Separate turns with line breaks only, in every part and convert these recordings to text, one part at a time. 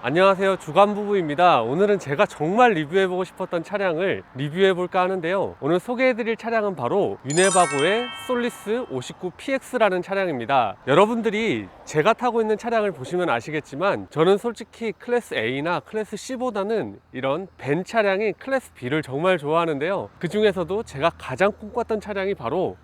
안녕하세요, 주간부부입니다. 오늘은 제가 정말 리뷰해보고 싶었던 차량을 리뷰해볼까 하는데요, 오늘 소개해드릴 차량은 바로 유네바고의 솔리스 59PX라는 차량입니다. 여러분들이 제가 타고 있는 차량을 보시면 아시겠지만 저는 솔직히 클래스 A나 클래스 C보다는 이런 벤 차량인 클래스 B를 정말 좋아하는데요, 그 중에서도 제가 가장 꿈꿨던 차량이 바로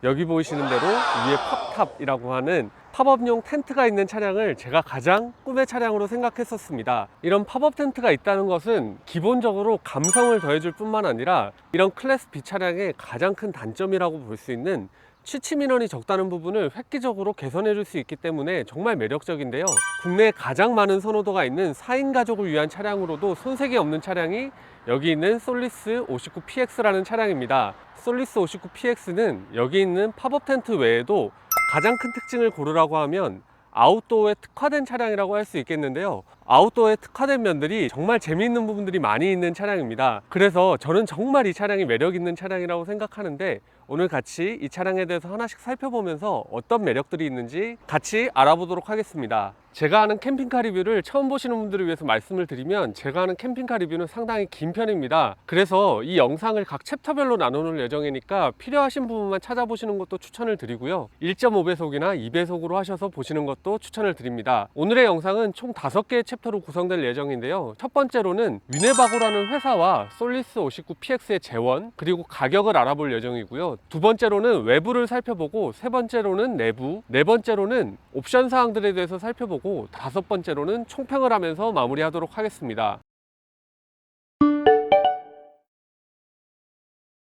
여기 보이시는 대로 위에 팝탑이라고 하는 팝업용 텐트가 있는 차량을 제가 가장 꿈의 차량으로 생각했었습니다. 이런 팝업 텐트가 있다는 것은 기본적으로 감성을 더해줄 뿐만 아니라 이런 클래스 B 차량의 가장 큰 단점이라고 볼 수 있는 취침 인원이 적다는 부분을 획기적으로 개선해 줄 수 있기 때문에 정말 매력적인데요, 국내에 가장 많은 선호도가 있는 4인 가족을 위한 차량으로도 손색이 없는 차량이 여기 있는 솔리스 59PX라는 차량입니다. 솔리스 59PX는 여기 있는 팝업 텐트 외에도 가장 큰 특징을 고르라고 하면 아웃도어에 특화된 차량이라고 할 수 있겠는데요, 아웃도어에 특화된 면들이 정말 재미있는 부분들이 많이 있는 차량입니다. 그래서 저는 정말 이 차량이 매력 있는 차량이라고 생각하는데, 오늘 같이 이 차량에 대해서 하나씩 살펴보면서 어떤 매력들이 있는지 같이 알아보도록 하겠습니다. 제가 하는 캠핑카 리뷰를 처음 보시는 분들을 위해서 말씀을 드리면, 제가 하는 캠핑카 리뷰는 상당히 긴 편입니다. 그래서 이 영상을 각 챕터별로 나누는 예정이니까 필요하신 부분만 찾아보시는 것도 추천을 드리고요, 1.5배속이나 2배속으로 하셔서 보시는 것도 추천을 드립니다. 오늘의 영상은 총 5개의 챕터로 구성될 예정인데요, 첫 번째로는 유네바고라는 회사와 솔리스 59PX의 재원 그리고 가격을 알아볼 예정이고요, 두 번째로는 외부를 살펴보고, 세 번째로는 내부, 네 번째로는 옵션 사항들에 대해서 살펴보고, 다섯 번째로는 총평을 하면서 마무리하도록 하겠습니다.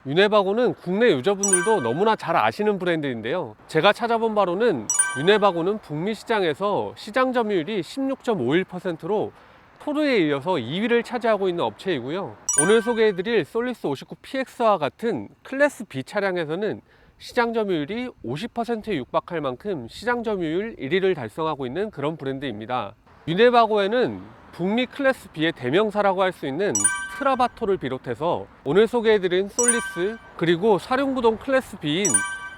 유네바고는 국내 유저분들도 너무나 잘 아시는 브랜드인데요, 제가 찾아본 바로는 유네바고는 북미 시장에서 시장 점유율이 16.51%로 토르에 이어서 2위를 차지하고 있는 업체이고요, 오늘 소개해드릴 솔리스 59PX와 같은 클래스 B 차량에서는 시장 점유율이 50%에 육박할 만큼 시장 점유율 1위를 달성하고 있는 그런 브랜드입니다. 유네바고에는 북미 클래스 B의 대명사라고 할 수 있는 트라바토를 비롯해서 오늘 소개해드린 솔리스, 그리고 사륜구동 클래스 B인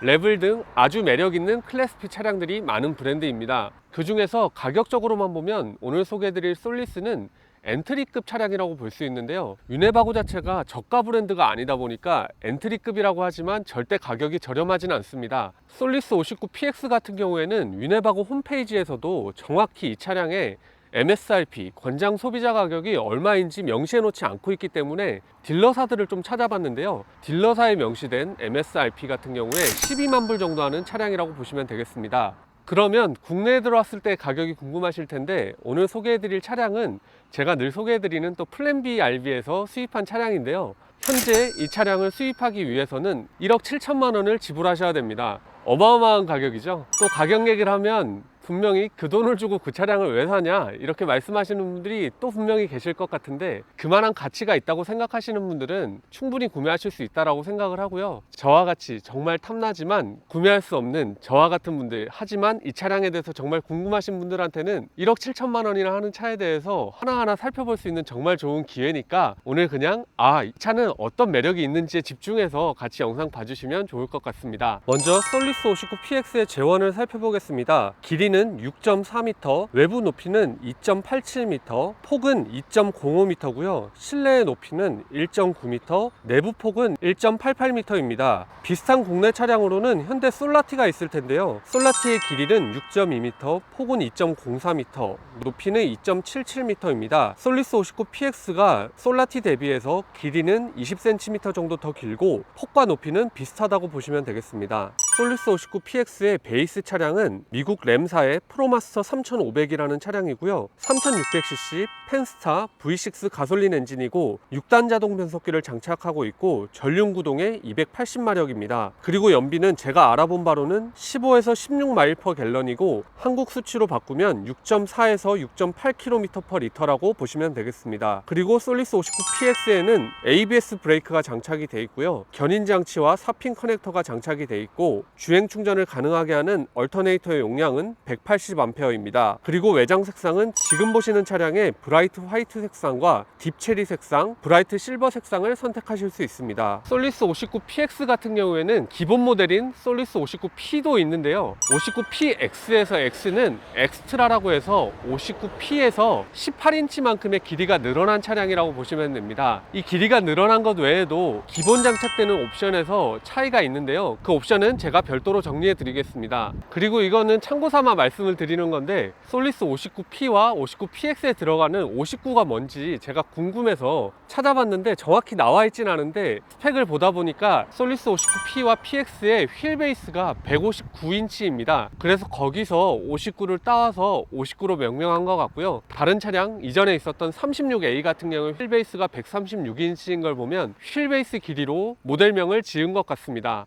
레블 등 아주 매력있는 클래스 B 차량들이 많은 브랜드입니다. 그 중에서 가격적으로만 보면 오늘 소개해드릴 솔리스는 엔트리급 차량이라고 볼 수 있는데요, 유네바고 자체가 저가 브랜드가 아니다 보니까 엔트리급이라고 하지만 절대 가격이 저렴하진 않습니다. 솔리스 59PX 같은 경우에는 유네바고 홈페이지에서도 정확히 이 차량의 MSRP, 권장 소비자 가격이 얼마인지 명시해 놓지 않고 있기 때문에 딜러사들을 좀 찾아봤는데요, 딜러사에 명시된 MSRP 같은 경우에 12만 불 정도 하는 차량이라고 보시면 되겠습니다. 그러면 국내에 들어왔을 때 가격이 궁금하실 텐데, 오늘 소개해드릴 차량은 제가 늘 소개해드리는 또 플랜 B RV에서 수입한 차량인데요, 현재 이 차량을 수입하기 위해서는 1억 7천만 원을 지불하셔야 됩니다. 어마어마한 가격이죠. 또 가격 얘기를 하면 분명히 그 돈을 주고 그 차량을 왜 사냐 이렇게 말씀하시는 분들이 또 분명히 계실 것 같은데, 그만한 가치가 있다고 생각하시는 분들은 충분히 구매하실 수 있다고 생각을 하고요, 저와 같이 정말 탐나지만 구매할 수 없는 저와 같은 분들, 하지만 이 차량에 대해서 정말 궁금하신 분들한테는 1억 7천만 원이나 하는 차에 대해서 하나하나 살펴볼 수 있는 정말 좋은 기회니까, 오늘 그냥 이 차는 어떤 매력이 있는지에 집중해서 같이 영상 봐주시면 좋을 것 같습니다. 먼저 솔리스 59PX의 재원을 살펴보겠습니다. 길이는 6.4m, 외부 높이는 2.87m, 폭은 2.05m고요, 실내의 높이는 1.9m, 내부 폭은 1.88m입니다. 비슷한 국내 차량으로는 현대 솔라티가 있을 텐데요, 솔라티의 길이는 6.2m, 폭은 2.04m, 높이는 2.77m입니다. 솔리스 59PX가 솔라티 대비해서 길이는 20cm 정도 더 길고 폭과 높이는 비슷하다고 보시면 되겠습니다. 솔리스 59PX의 베이스 차량은 미국 램사의 프로마스터 3500이라는 차량이고요, 3600cc 펜스타 V6 가솔린 엔진이고 6단 자동 변속기를 장착하고 있고 전륜구동의 280마력입니다. 그리고 연비는 제가 알아본 바로는 15에서 16마일 퍼 갤런이고 한국 수치로 바꾸면 6.4에서 6.8km per 리터라고 보시면 되겠습니다. 그리고 솔리스 59PX에는 ABS 브레이크가 장착이 되어 있고요, 견인 장치와 사핀 커넥터가 장착이 되어 있고 주행 충전을 가능하게 하는 얼터네이터의 용량은 180A입니다. 그리고 외장 색상은 지금 보시는 차량의 브라이트 화이트 색상과 딥 체리 색상, 브라이트 실버 색상을 선택하실 수 있습니다. 솔리스 59PX 같은 경우에는 기본 모델인 솔리스 59P도 있는데요. 59PX에서 X는 엑스트라라고 해서 59P에서 18인치만큼의 길이가 늘어난 차량이라고 보시면 됩니다. 이 길이가 늘어난 것 외에도 기본 장착되는 옵션에서 차이가 있는데요. 그 옵션은 제가 별도로 정리해 드리겠습니다. 그리고 이거는 참고 삼아 말씀을 드리는 건데, 솔리스 59P와 59PX에 들어가는 59가 뭔지 제가 궁금해서 찾아봤는데 정확히 나와 있진 않은데, 스펙을 보다 보니까 솔리스 59P와 PX의 휠 베이스가 159인치입니다. 그래서 거기서 59를 따와서 59로 명명한 것 같고요. 다른 차량 이전에 있었던 36A 같은 경우 휠 베이스가 136인치인 걸 보면 휠 베이스 길이로 모델명을 지은 것 같습니다.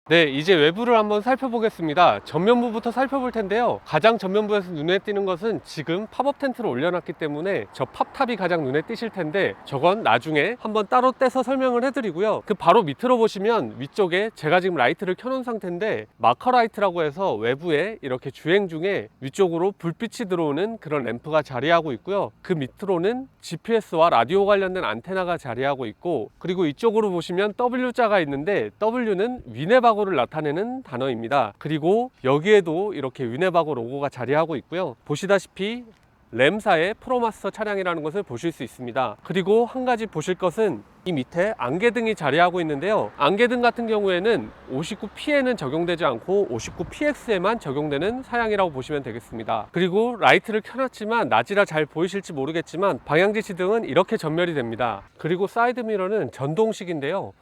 네, 이제 외부를 한번 살펴보겠습니다. 전면부부터 살펴볼 텐데요. 가장 전면부에서 눈에 띄는 것은 지금 팝업 텐트를 올려놨기 때문에 저 팝탑이 가장 눈에 띄실 텐데, 저건 나중에 한번 따로 떼서 설명을 해드리고요. 그 바로 밑으로 보시면 위쪽에 제가 지금 라이트를 켜놓은 상태인데, 마커 라이트라고 해서 외부에 이렇게 주행 중에 위쪽으로 불빛이 들어오는 그런 램프가 자리하고 있고요. 그 밑으로는 GPS와 라디오 관련된 안테나가 자리하고 있고, 그리고 이쪽으로 보시면 W자가 있는데, W는 위네바고 를 나타내는 단어입니다. 그리고 여기에도 이렇게 위네바고 로고가 자리하고 있고요. 보시다시피 램사의 프로마스터 차량이라는 것을 보실 수 있습니다. 그리고 한 가지 보실 것은 이 밑에 안개등이 자리하고 있는데요. 안개등 같은 경우에는 59P에는 적용되지 않고 59PX에만 적용되는 사양이라고 보시면 되겠습니다. 그리고 라이트를 켜놨지만 낮이라 잘 보이실지 모르겠지만 방향지시 등은 이렇게 전멸이 됩니다. 그리고 사이드 미러는 전동식인데요.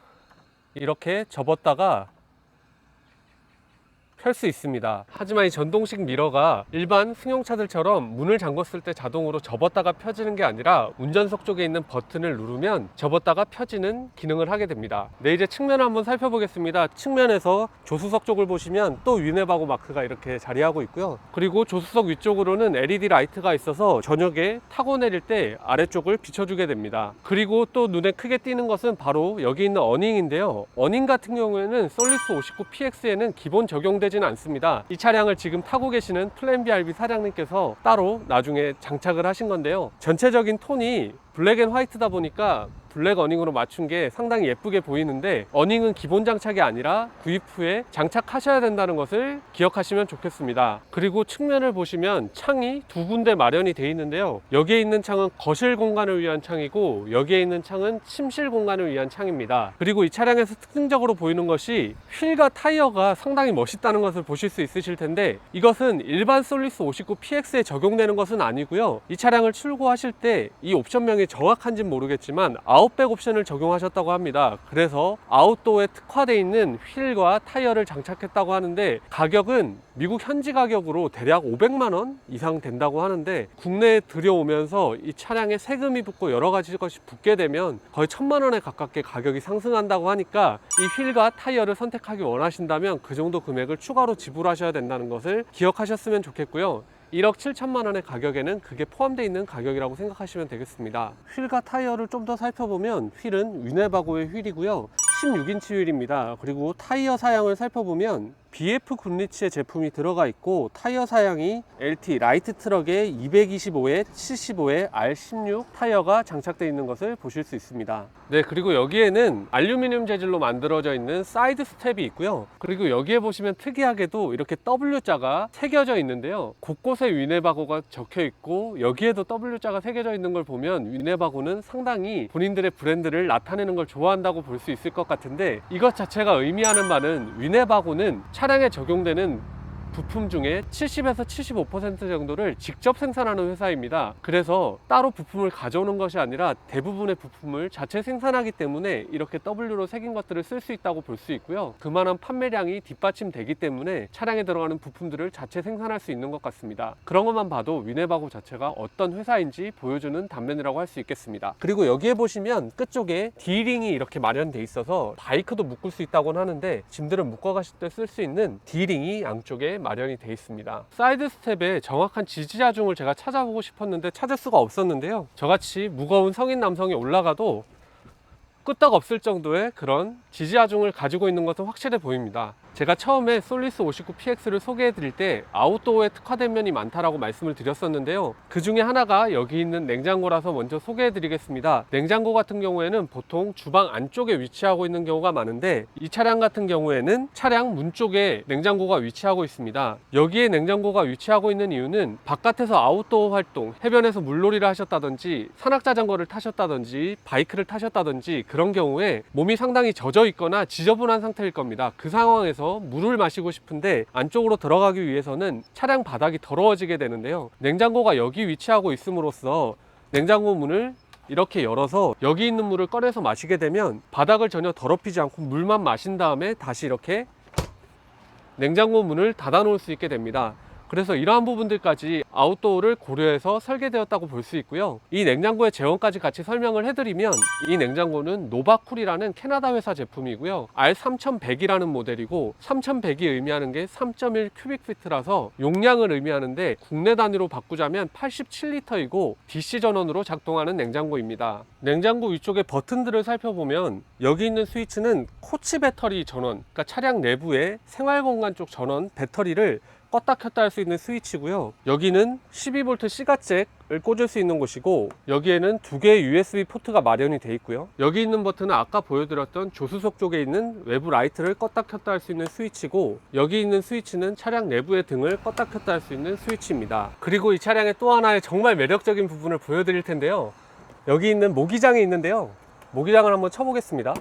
이렇게 접었다가 펼 수 있습니다. 하지만 이 전동식 미러가 일반 승용차들처럼 문을 잠궜을 때 자동으로 접었다가 펴지는 게 아니라 운전석 쪽에 있는 버튼을 누르면 접었다가 펴지는 기능을 하게 됩니다. 네, 이제 측면을 한번 살펴보겠습니다. 측면에서 조수석 쪽을 보시면 또 위네바고 마크가 이렇게 자리하고 있고요. 그리고 조수석 위쪽으로는 LED 라이트가 있어서 저녁에 타고 내릴 때 아래쪽을 비춰주게 됩니다. 그리고 또 눈에 크게 띄는 것은 바로 여기 있는 어닝인데요. 어닝 같은 경우에는 솔리스 59PX에는 기본 적용되지는 않습니다. 이 차량을 지금 타고 계시는 플랜BRB 사장님께서 따로 나중에 장착을 하신 건데요. 전체적인 톤이 블랙 앤 화이트다 보니까 블랙 어닝으로 맞춘 게 상당히 예쁘게 보이는데, 어닝은 기본 장착이 아니라 구입 후에 장착하셔야 된다는 것을 기억하시면 좋겠습니다. 그리고 측면을 보시면 창이 두 군데 마련이 되어 있는데요. 여기에 있는 창은 거실 공간을 위한 창이고, 여기에 있는 창은 침실 공간을 위한 창입니다. 그리고 이 차량에서 특징적으로 보이는 것이 휠과 타이어가 상당히 멋있다는 것을 보실 수 있으실 텐데, 이것은 일반 솔리스 59PX에 적용되는 것은 아니고요. 이 차량을 출고하실 때 이 옵션명이 정확한지는 모르겠지만 아웃백 옵션을 적용하셨다고 합니다. 그래서 아웃도어에 특화되어 있는 휠과 타이어를 장착했다고 하는데, 가격은 미국 현지 가격으로 대략 500만원 이상 된다고 하는데, 국내에 들여오면서 이 차량에 세금이 붙고 여러 가지 것이 붙게 되면 거의 1000만원에 가깝게 가격이 상승한다고 하니까, 이 휠과 타이어를 선택하기 원하신다면 그 정도 금액을 추가로 지불하셔야 된다는 것을 기억하셨으면 좋겠고요. 1억 7천만 원의 가격에는 그게 포함되어 있는 가격이라고 생각하시면 되겠습니다. 휠과 타이어를 좀 더 살펴보면, 휠은 위네바고의 휠이고요. 16인치 휠입니다. 그리고 타이어 사양을 살펴보면 BF 굿리치의 제품이 들어가 있고, 타이어 사양이 LT 라이트 트럭의 225에 75에 R16 타이어가 장착되어 있는 것을 보실 수 있습니다. 네, 그리고 여기에는 알루미늄 재질로 만들어져 있는 사이드 스텝이 있고요. 그리고 여기에 보시면 특이하게도 이렇게 W자가 새겨져 있는데요. 곳곳에 위네바고가 적혀 있고, 여기에도 W자가 새겨져 있는 걸 보면 위네바고는 상당히 본인들의 브랜드를 나타내는 걸 좋아한다고 볼 수 있을 것 같은데, 이것 자체가 의미하는 바는 위네바고는 차량에 적용되는 부품 중에 70에서 75% 정도를 직접 생산하는 회사입니다. 그래서 따로 부품을 가져오는 것이 아니라 대부분의 부품을 자체 생산하기 때문에 이렇게 W로 새긴 것들을 쓸 수 있다고 볼 수 있고요. 그만한 판매량이 뒷받침되기 때문에 차량에 들어가는 부품들을 자체 생산할 수 있는 것 같습니다. 그런 것만 봐도 위네바고 자체가 어떤 회사인지 보여주는 단면이라고 할 수 있겠습니다. 그리고 여기에 보시면 끝쪽에 D링이 이렇게 마련되어 있어서 바이크도 묶을 수 있다고 하는데, 짐들을 묶어 가실 때 쓸 수 있는 D링이 양쪽에 마련이 되어 있습니다. 사이드 스텝의 정확한 지지자중을 제가 찾아보고 싶었는데 찾을 수가 없었는데요. 저같이 무거운 성인 남성이 올라가도 끄떡없을 정도의 그런 지지하중을 가지고 있는 것은 확실해 보입니다. 제가 처음에 솔리스 59PX를 소개해 드릴 때 아웃도어에 특화된 면이 많다라고 말씀을 드렸었는데요. 그 중에 하나가 여기 있는 냉장고라서 먼저 소개해 드리겠습니다. 냉장고 같은 경우에는 보통 주방 안쪽에 위치하고 있는 경우가 많은데, 이 차량 같은 경우에는 차량 문 쪽에 냉장고가 위치하고 있습니다. 여기에 냉장고가 위치하고 있는 이유는 바깥에서 아웃도어 활동, 해변에서 물놀이를 하셨다든지 산악자전거를 타셨다든지 바이크를 타셨다든지 그런 경우에 몸이 상당히 젖어 있거나 지저분한 상태일 겁니다. 그 상황에서 물을 마시고 싶은데 안쪽으로 들어가기 위해서는 차량 바닥이 더러워지게 되는데요. 냉장고가 여기 위치하고 있음으로써 냉장고 문을 이렇게 열어서 여기 있는 물을 꺼내서 마시게 되면 바닥을 전혀 더럽히지 않고 물만 마신 다음에 다시 이렇게 냉장고 문을 닫아 놓을 수 있게 됩니다. 그래서 이러한 부분들까지 아웃도어를 고려해서 설계되었다고 볼 수 있고요. 이 냉장고의 제원까지 같이 설명을 해드리면, 이 냉장고는 노바쿨이라는 캐나다 회사 제품이고요. R3100이라는 모델이고, 3100이 의미하는 게 3.1 큐빅피트라서 용량을 의미하는데 국내 단위로 바꾸자면 87리터이고 DC 전원으로 작동하는 냉장고입니다. 냉장고 위쪽의 버튼들을 살펴보면 여기 있는 스위치는 코치 배터리 전원, 그러니까 차량 내부의 생활공간 쪽 전원 배터리를 껐다 켰다 할 수 있는 스위치고요. 여기는 12V C가잭을 꽂을 수 있는 곳이고, 여기에는 두 개의 USB 포트가 마련이 되어 있고요. 여기 있는 버튼은 아까 보여드렸던 조수석 쪽에 있는 외부 라이트를 껐다 켰다 할 수 있는 스위치고, 여기 있는 스위치는 차량 내부의 등을 껐다 켰다 할 수 있는 스위치입니다. 그리고 이 차량의 또 하나의 정말 매력적인 부분을 보여드릴 텐데요. 여기 있는 모기장이 있는데요. 모기장을 한번 쳐보겠습니다.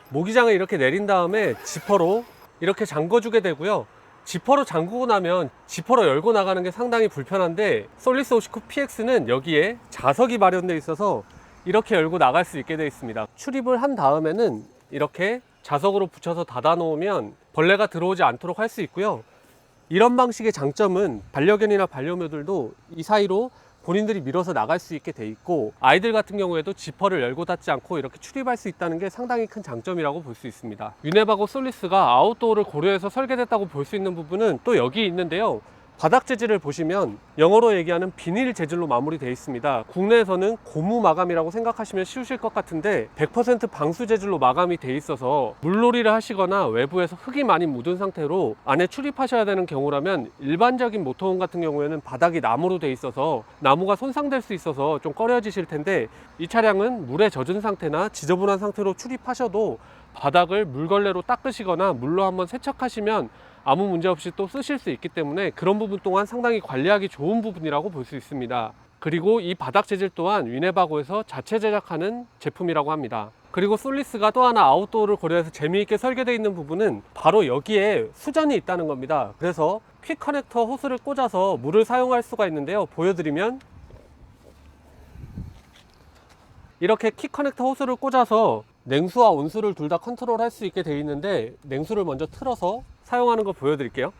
모기장을 이렇게 내린 다음에 지퍼로 이렇게 잠궈주게 되고요. 지퍼로 잠그고 나면 지퍼로 열고 나가는 게 상당히 불편한데, 솔리스 59PX는 여기에 자석이 마련되어 있어서 이렇게 열고 나갈 수 있게 되어 있습니다. 출입을 한 다음에는 이렇게 자석으로 붙여서 닫아 놓으면 벌레가 들어오지 않도록 할 수 있고요. 이런 방식의 장점은 반려견이나 반려묘들도 이 사이로 본인들이 밀어서 나갈 수 있게 돼 있고, 아이들 같은 경우에도 지퍼를 열고 닫지 않고 이렇게 출입할 수 있다는 게 상당히 큰 장점이라고 볼 수 있습니다. 위네바고 솔리스가 아웃도어를 고려해서 설계됐다고 볼 수 있는 부분은 또 여기 있는데요. 바닥 재질을 보시면 영어로 얘기하는 비닐 재질로 마무리되어 있습니다. 국내에서는 고무 마감이라고 생각하시면 쉬우실 것 같은데 100% 방수 재질로 마감이 되어 있어서 물놀이를 하시거나 외부에서 흙이 많이 묻은 상태로 안에 출입하셔야 되는 경우라면, 일반적인 모터홈 같은 경우에는 바닥이 나무로 되어 있어서 나무가 손상될 수 있어서 좀 꺼려지실 텐데, 이 차량은 물에 젖은 상태나 지저분한 상태로 출입하셔도 바닥을 물걸레로 닦으시거나 물로 한번 세척하시면 아무 문제 없이 또 쓰실 수 있기 때문에 그런 부분 또한 상당히 관리하기 좋은 부분이라고 볼 수 있습니다. 그리고 이 바닥 재질 또한 위네바고에서 자체 제작하는 제품이라고 합니다. 그리고 솔리스가 또 하나 아웃도어를 고려해서 재미있게 설계되어 있는 부분은 바로 여기에 수전이 있다는 겁니다. 그래서 퀵 커넥터 호스를 꽂아서 물을 사용할 수가 있는데요. 보여드리면 이렇게 퀵 커넥터 호스를 꽂아서 냉수와 온수를 둘 다 컨트롤 할 수 있게 되어 있는데, 냉수를 먼저 틀어서 사용하는 거 보여드릴게요.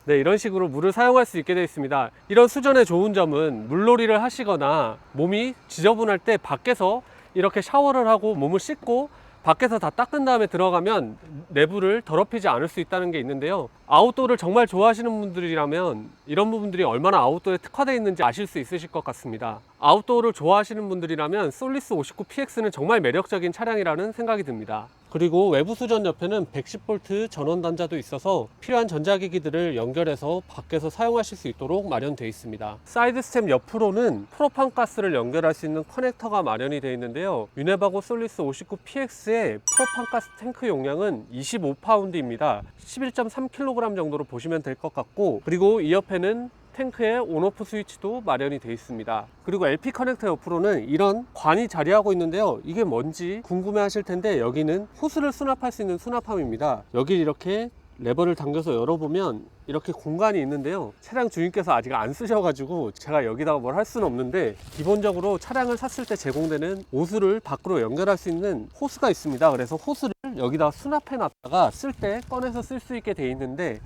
네, 이런 식으로 물을 사용할 수 있게 되어 있습니다. 이런 수전의 좋은 점은 물놀이를 하시거나 몸이 지저분할 때 밖에서 이렇게 샤워를 하고 몸을 씻고 밖에서 다 닦은 다음에 들어가면 내부를 더럽히지 않을 수 있다는 게 있는데요. 아웃도어를 정말 좋아하시는 분들이라면 이런 부분들이 얼마나 아웃도어에 특화되어 있는지 아실 수 있으실 것 같습니다. 아웃도어를 좋아하시는 분들이라면 솔리스 59PX는 정말 매력적인 차량이라는 생각이 듭니다. 그리고 외부 수전 옆에는 110V 전원 단자도 있어서 필요한 전자기기들을 연결해서 밖에서 사용하실 수 있도록 마련되어 있습니다. 사이드 스텝 옆으로는 프로판 가스를 연결할 수 있는 커넥터가 마련이 되어 있는데요. 위네바고 솔리스 59PX의 프로판 가스 탱크 용량은 25파운드입니다. 11.3kg 정도로 보시면 될 것 같고, 그리고 이 옆에는 탱크에 온오프 스위치도 마련이 되어 있습니다. 그리고 LP 커넥터 옆으로는 이런 관이 자리하고 있는데요. 이게 뭔지 궁금해 하실 텐데, 여기는 호스를 수납할 수 있는 수납함입니다. 여기 이렇게 레버를 당겨서 열어보면 이렇게 공간이 있는데요. 차량 주인께서 아직 안 쓰셔가지고 제가 여기다가 뭘 할 수는 없는데, 기본적으로 차량을 샀을 때 제공되는 오수를 밖으로 연결할 수 있는 호스가 있습니다. 그래서 호스를 여기다 수납해 놨다가 쓸 때 꺼내서 쓸 수 있게 되어 있는데,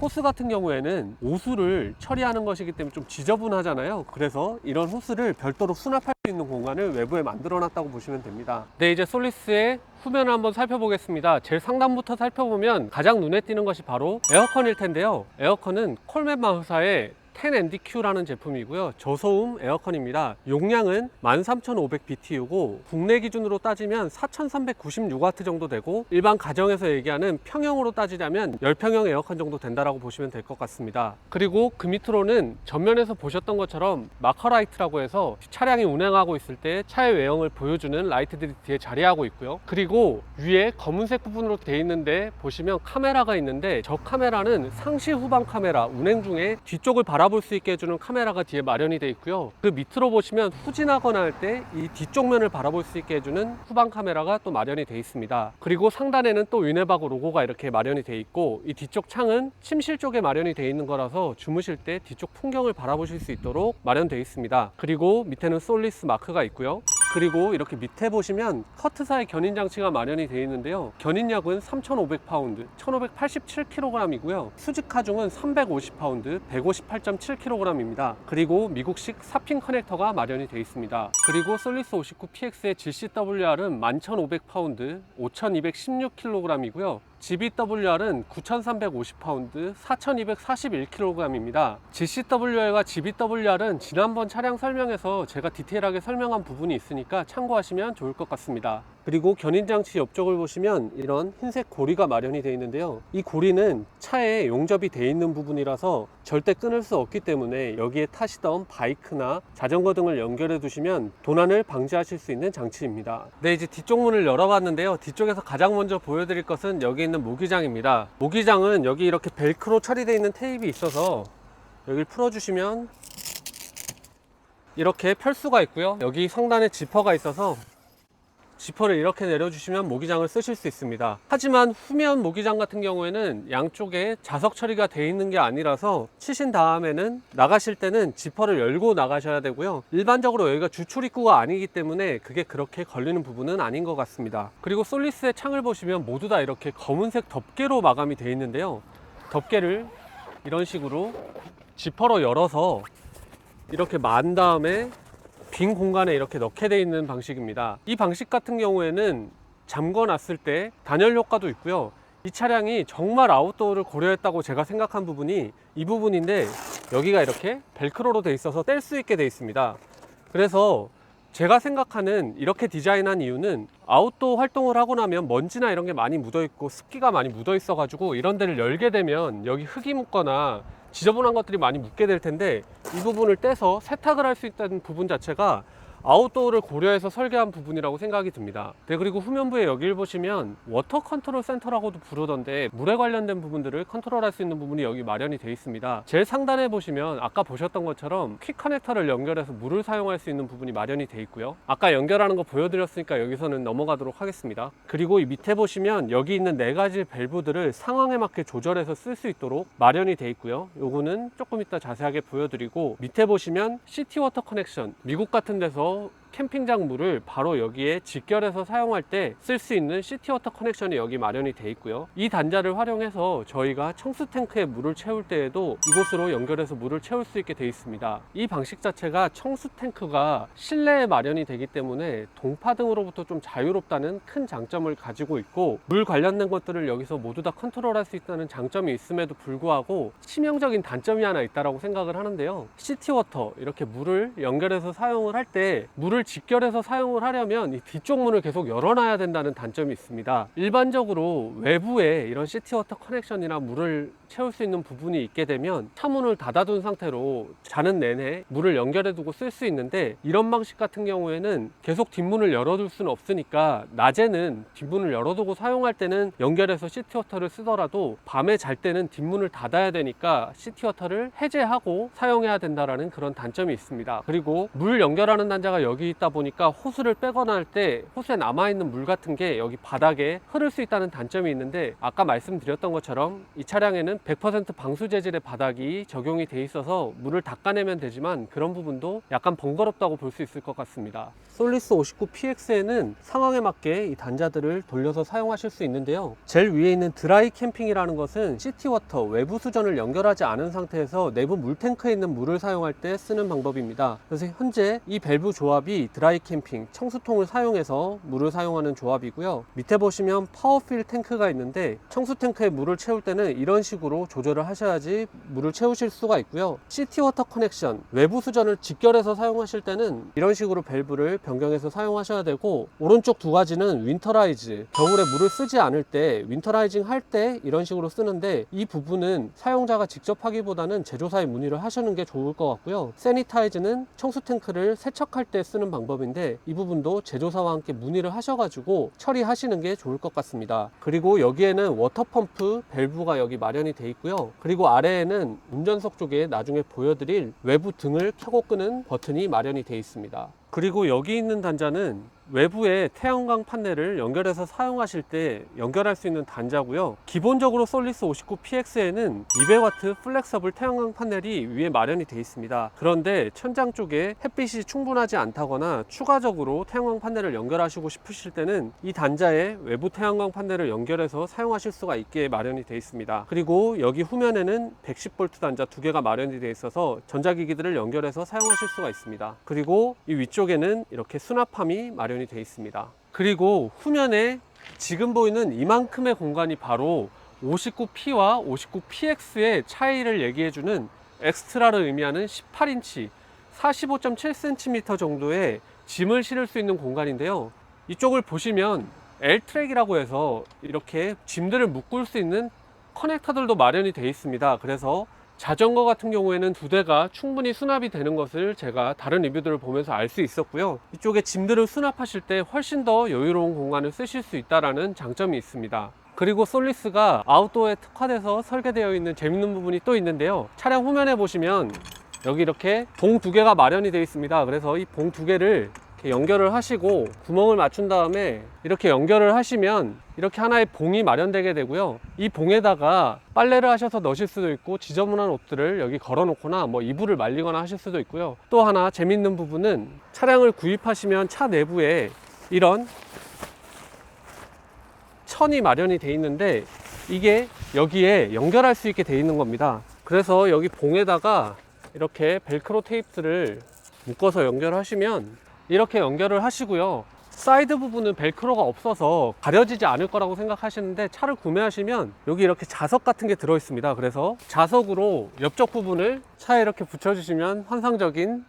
호스 같은 경우에는 오수를 처리하는 것이기 때문에 좀 지저분하잖아요. 그래서 이런 호스를 별도로 수납할 수 있는 공간을 외부에 만들어 놨다고 보시면 됩니다. 네, 이제 솔리스의 후면을 한번 살펴보겠습니다. 제일 상단부터 살펴보면 가장 눈에 띄는 것이 바로 에어컨일 텐데요. 에어컨은 콜맨 마흐사의 10NDQ라는 제품이고요. 저소음 에어컨입니다. 용량은 13,500BTU고 국내 기준으로 따지면 4,396W 정도 되고 일반 가정에서 얘기하는 평형으로 따지자면 10평형 에어컨 정도 된다라고 보시면 될 것 같습니다. 그리고 그 밑으로는 전면에서 보셨던 것처럼 마커라이트라고 해서 차량이 운행하고 있을 때 차의 외형을 보여주는 라이트들이 뒤에 자리하고 있고요. 그리고 위에 검은색 부분으로 되어 있는데 보시면 카메라가 있는데 저 카메라는 상시 후방 카메라, 운행 중에 뒤쪽을 바라볼 수 있게 해주는 카메라가 뒤에 마련이 되어 있고요. 그 밑으로 보시면 후진하거나 할 때 이 뒤쪽 면을 바라볼 수 있게 해주는 후방 카메라가 또 마련이 되어 있습니다. 그리고 상단에는 또 위네바고 로고가 이렇게 마련이 되어 있고 이 뒤쪽 창은 침실 쪽에 마련이 되어 있는 거라서 주무실 때 뒤쪽 풍경을 바라보실 수 있도록 마련되어 있습니다. 그리고 밑에는 솔리스 마크가 있고요. 그리고 이렇게 밑에 보시면 커트사의 견인 장치가 마련이 되어 있는데요. 견인력은 3,500파운드, 1,587kg이고요. 수직 하중은 350파운드, 158.7kg입니다. 그리고 미국식 사핀 커넥터가 마련이 되어 있습니다. 그리고 솔리스 59PX의 GCWR은 11,500파운드, 5,216kg이고요. GBWR은 9,350파운드, 4,241kg입니다. GCWR과 GBWR은 지난번 차량 설명에서 제가 디테일하게 설명한 부분이 있으니까 참고하시면 좋을 것 같습니다. 그리고 견인장치 옆쪽을 보시면 이런 흰색 고리가 마련이 되어 있는데요. 이 고리는 차에 용접이 되어 있는 부분이라서 절대 끊을 수 없기 때문에 여기에 타시던 바이크나 자전거 등을 연결해 두시면 도난을 방지하실 수 있는 장치입니다. 네, 이제 뒤쪽 문을 열어봤는데요. 뒤쪽에서 가장 먼저 보여드릴 것은 여기 있는 모기장입니다. 모기장은 여기 이렇게 벨크로 처리되어 있는 테이프가 있어서 여기를 풀어주시면 이렇게 펼 수가 있고요. 여기 상단에 지퍼가 있어서 지퍼를 이렇게 내려주시면 모기장을 쓰실 수 있습니다. 하지만 후면 모기장 같은 경우에는 양쪽에 자석 처리가 되어 있는 게 아니라서 치신 다음에는 나가실 때는 지퍼를 열고 나가셔야 되고요. 일반적으로 여기가 주출 입구가 아니기 때문에 그게 그렇게 걸리는 부분은 아닌 것 같습니다. 그리고 솔리스의 창을 보시면 모두 다 이렇게 검은색 덮개로 마감이 되어 있는데요. 덮개를 이런 식으로 지퍼로 열어서 이렇게 만 다음에 빈 공간에 이렇게 넣게 되어 있는 방식입니다. 이 방식 같은 경우에는 잠궈 놨을 때 단열 효과도 있고요. 이 차량이 정말 아웃도어를 고려했다고 제가 생각한 부분이 이 부분인데 여기가 이렇게 벨크로로 되어 있어서 뗄 수 있게 되어 있습니다. 그래서 제가 생각하는 이렇게 디자인한 이유는 아웃도어 활동을 하고 나면 먼지나 이런 게 많이 묻어 있고 습기가 많이 묻어 있어 가지고 이런 데를 열게 되면 여기 흙이 묻거나 지저분한 것들이 많이 묻게 될 텐데 이 부분을 떼서 세탁을 할 수 있다는 부분 자체가 아웃도어를 고려해서 설계한 부분이라고 생각이 듭니다. 네, 그리고 후면부에 여기를 보시면 워터 컨트롤 센터라고도 부르던데 물에 관련된 부분들을 컨트롤할 수 있는 부분이 여기 마련이 되어 있습니다. 제일 상단에 보시면 아까 보셨던 것처럼 퀵 커넥터를 연결해서 물을 사용할 수 있는 부분이 마련이 되어 있고요. 아까 연결하는 거 보여드렸으니까 여기서는 넘어가도록 하겠습니다. 그리고 이 밑에 보시면 여기 있는 4가지 밸브들을 상황에 맞게 조절해서 쓸 수 있도록 마련이 되어 있고요. 요거는 조금 이따 자세하게 보여드리고 밑에 보시면 시티워터 커넥션, 미국 같은 데서 캠핑장 물을 바로 여기에 직결해서 사용할 때 쓸 수 있는 시티워터 커넥션이 여기 마련이 되어 있고요. 이 단자를 활용해서 저희가 청수 탱크에 물을 채울 때에도 이곳으로 연결해서 물을 채울 수 있게 되어 있습니다. 이 방식 자체가 청수 탱크가 실내에 마련이 되기 때문에 동파 등으로부터 좀 자유롭다는 큰 장점을 가지고 있고 물 관련된 것들을 여기서 모두 다 컨트롤할 수 있다는 장점이 있음에도 불구하고 치명적인 단점이 하나 있다고 생각을 하는데요. 시티워터 이렇게 물을 연결해서 사용을 할 때 물을 직결해서 사용을 하려면 이 뒤쪽 문을 계속 열어놔야 된다는 단점이 있습니다. 일반적으로 외부에 이런 시티워터 커넥션이나 물을 채울 수 있는 부분이 있게 되면 차문을 닫아둔 상태로 자는 내내 물을 연결해 두고 쓸 수 있는데 이런 방식 같은 경우에는 계속 뒷문을 열어둘 수는 없으니까 낮에는 뒷문을 열어두고 사용할 때는 연결해서 시티워터를 쓰더라도 밤에 잘 때는 뒷문을 닫아야 되니까 시티워터를 해제하고 사용해야 된다는 그런 단점이 있습니다. 그리고 물 연결하는 단자가 여기 있다 보니까 호스를 빼거나 할 때 호스에 남아있는 물 같은 게 여기 바닥에 흐를 수 있다는 단점이 있는데 아까 말씀드렸던 것처럼 이 차량에는 100% 방수 재질의 바닥이 적용이 돼 있어서 물을 닦아내면 되지만 그런 부분도 약간 번거롭다고 볼 수 있을 것 같습니다. 솔리스 59PX에는 상황에 맞게 이 단자들을 돌려서 사용하실 수 있는데요. 제일 위에 있는 드라이 캠핑이라는 것은 시티워터 외부 수전을 연결하지 않은 상태에서 내부 물탱크에 있는 물을 사용할 때 쓰는 방법입니다. 그래서 현재 이 밸브 조합이 조합이 드라이 캠핑 청수통을 사용해서 물을 사용하는 조합이고요. 밑에 보시면 파워필 탱크가 있는데 청수 탱크에 물을 채울 때는 이런 식으로 조절을 하셔야지 물을 채우실 수가 있고요. 시티워터 커넥션, 외부 수전을 직결해서 사용하실 때는 이런 식으로 밸브를 변경해서 사용하셔야 되고, 오른쪽 두 가지는 윈터라이즈, 겨울에 물을 쓰지 않을 때 윈터라이징 할 때 이런 식으로 쓰는데, 이 부분은 사용자가 직접 하기보다는 제조사에 문의를 하시는 게 좋을 것 같고요. 세니타이즈는 청수 탱크를 세척할 때 쓰는 방법인데, 이 부분도 제조사와 함께 문의를 하셔가지고 처리하시는 게 좋을 것 같습니다. 그리고 여기에는 워터펌프 밸브가 여기 마련이 돼 있고요. 그리고 아래에는 운전석 쪽에 나중에 보여드릴 외부 등을 켜고 끄는 버튼이 마련이 돼 있습니다. 그리고 여기 있는 단자는 외부에 태양광 판넬을 연결해서 사용하실 때 연결할 수 있는 단자고요. 기본적으로 솔리스 59PX에는 200W 플렉서블 태양광 판넬이 위에 마련이 되어 있습니다. 그런데 천장 쪽에 햇빛이 충분하지 않다거나 추가적으로 태양광 판넬을 연결하시고 싶으실 때는 이 단자에 외부 태양광 판넬을 연결해서 사용하실 수가 있게 마련이 되어 있습니다. 그리고 여기 후면에는 110V 단자 2개가 마련이 되어 있어서 전자기기들을 연결해서 사용하실 수가 있습니다. 그리고 이 위쪽에는 이렇게 수납함이 마련이 되어 있습니다. 그리고 후면에 지금 보이는 이만큼의 공간이 바로 59P와 59PX의 차이를 얘기해주는 엑스트라를 의미하는 18인치 45.7cm 정도의 짐을 실을 수 있는 공간인데요. 이쪽을 보시면 L트랙이라고 해서 이렇게 짐들을 묶을 수 있는 커넥터들도 마련이 되어 있습니다. 그래서 자전거 같은 경우에는 2대가 충분히 수납이 되는 것을 제가 다른 리뷰들을 보면서 알 수 있었고요. 이쪽에 짐들을 수납하실 때 훨씬 더 여유로운 공간을 쓰실 수 있다는 장점이 있습니다. 그리고 솔리스가 아웃도어에 특화돼서 설계되어 있는 재밌는 부분이 또 있는데요. 차량 후면에 보시면 여기 이렇게 봉 2개가 마련이 되어 있습니다. 그래서 이 봉 2개를 연결을 하시고 구멍을 맞춘 다음에 이렇게 연결을 하시면 이렇게 하나의 봉이 마련되게 되고요. 이 봉에다가 빨래를 하셔서 넣으실 수도 있고, 지저분한 옷들을 여기 걸어 놓거나 뭐 이불을 말리거나 하실 수도 있고요. 또 하나 재밌는 부분은 차량을 구입하시면 차 내부에 이런 천이 마련이 되어 있는데, 이게 여기에 연결할 수 있게 되어 있는 겁니다. 그래서 여기 봉에다가 이렇게 벨크로 테이프를 묶어서 연결하시면 이렇게 연결을 하시고요. 사이드 부분은 벨크로가 없어서 가려지지 않을 거라고 생각하시는데, 차를 구매하시면 여기 이렇게 자석 같은 게 들어 있습니다. 그래서 자석으로 옆쪽 부분을 차에 이렇게 붙여주시면 환상적인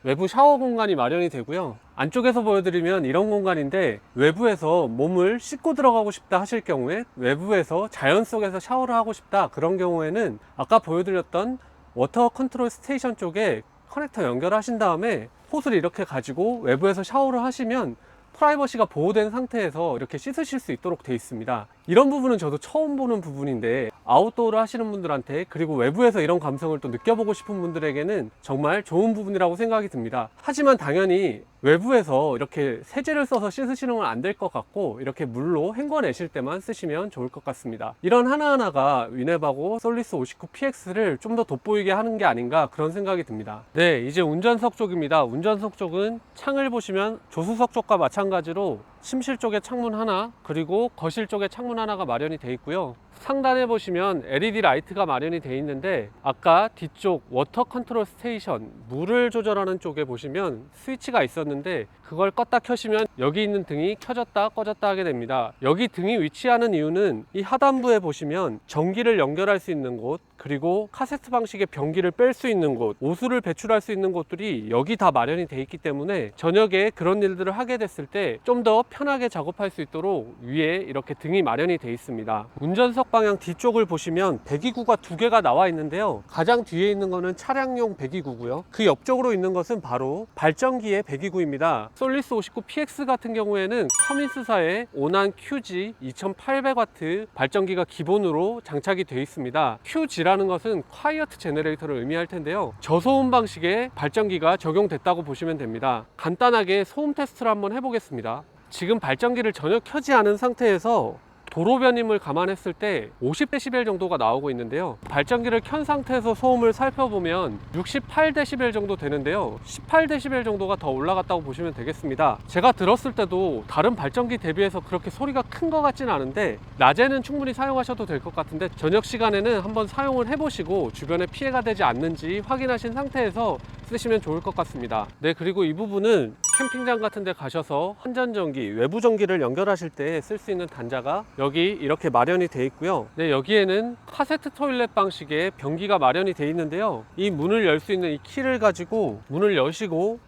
외부 샤워 공간이 마련이 되고요. 안쪽에서 보여드리면 이런 공간인데, 외부에서 몸을 씻고 들어가고 싶다 하실 경우에, 외부에서 자연 속에서 샤워를 하고 싶다 그런 경우에는 아까 보여드렸던 워터 컨트롤 스테이션 쪽에 커넥터 연결하신 다음에 호스를 이렇게 가지고 외부에서 샤워를 하시면 프라이버시가 보호된 상태에서 이렇게 씻으실 수 있도록 되어 있습니다. 이런 부분은 저도 처음 보는 부분인데, 아웃도어를 하시는 분들한테, 그리고 외부에서 이런 감성을 또 느껴보고 싶은 분들에게는 정말 좋은 부분이라고 생각이 듭니다. 하지만 당연히 외부에서 이렇게 세제를 써서 씻으시는 건 안 될 것 같고, 이렇게 물로 헹궈내실 때만 쓰시면 좋을 것 같습니다. 이런 하나하나가 위neb하고 솔리스 59PX를 좀 더 돋보이게 하는 게 아닌가, 그런 생각이 듭니다. 네, 이제 운전석 쪽입니다. 운전석 쪽은 창을 보시면 조수석 쪽과 마찬가지로 침실 쪽에 창문 하나, 그리고 거실 쪽에 창문 하나가 마련이 되어 있고요. 상단에 보시면 LED 라이트가 마련이 되어 있는데, 아까 뒤쪽 워터 컨트롤 스테이션, 물을 조절하는 쪽에 보시면 스위치가 있었는데, 그걸 껐다 켜시면 여기 있는 등이 켜졌다 꺼졌다 하게 됩니다. 여기 등이 위치하는 이유는 이 하단부에 보시면 전기를 연결할 수 있는 곳, 그리고 카세트 방식의 변기를 뺄 수 있는 곳, 오수를 배출할 수 있는 곳들이 여기 다 마련이 되어 있기 때문에 저녁에 그런 일들을 하게 됐을 때 좀 더 편하게 작업할 수 있도록 위에 이렇게 등이 마련이 되어 있습니다. 운전석 방향 뒤쪽을 보시면 배기구가 2개가 나와 있는데요. 가장 뒤에 있는 거는 차량용 배기구고요. 그 옆쪽으로 있는 것은 바로 발전기의 배기구입니다. 솔리스 59PX 같은 경우에는 커민스사의 오난 QG 2800W 발전기가 기본으로 장착이 되어 있습니다. QG라는 것은 콰이어트 제너레이터를 의미할 텐데요. 저소음 방식의 발전기가 적용됐다고 보시면 됩니다. 간단하게 소음 테스트를 한번 해보겠습니다. 지금 발전기를 전혀 켜지 않은 상태에서 도로 변임을 감안했을 때 50dB 정도가 나오고 있는데요. 발전기를 켠 상태에서 소음을 살펴보면 68dB 정도 되는데요. 18dB 정도가 더 올라갔다고 보시면 되겠습니다. 제가 들었을 때도 다른 발전기 대비해서 그렇게 소리가 큰 것 같지는 않은데, 낮에는 충분히 사용하셔도 될 것 같은데, 저녁 시간에는 한번 사용을 해보시고 주변에 피해가 되지 않는지 확인하신 상태에서 쓰시면 좋을 것 같습니다. 네, 그리고 이 부분은 캠핑장 같은 데 가셔서 환전전기, 외부 전기를 연결하실 때 쓸 수 있는 단자가 여기 이렇게 마련이 되어 있고요. 네, 여기에는 카세트 토일렛 방식의 변기가 마련이 되어 있는데요. 이 문을 열 수 있는 이 키를 가지고 문을 여시고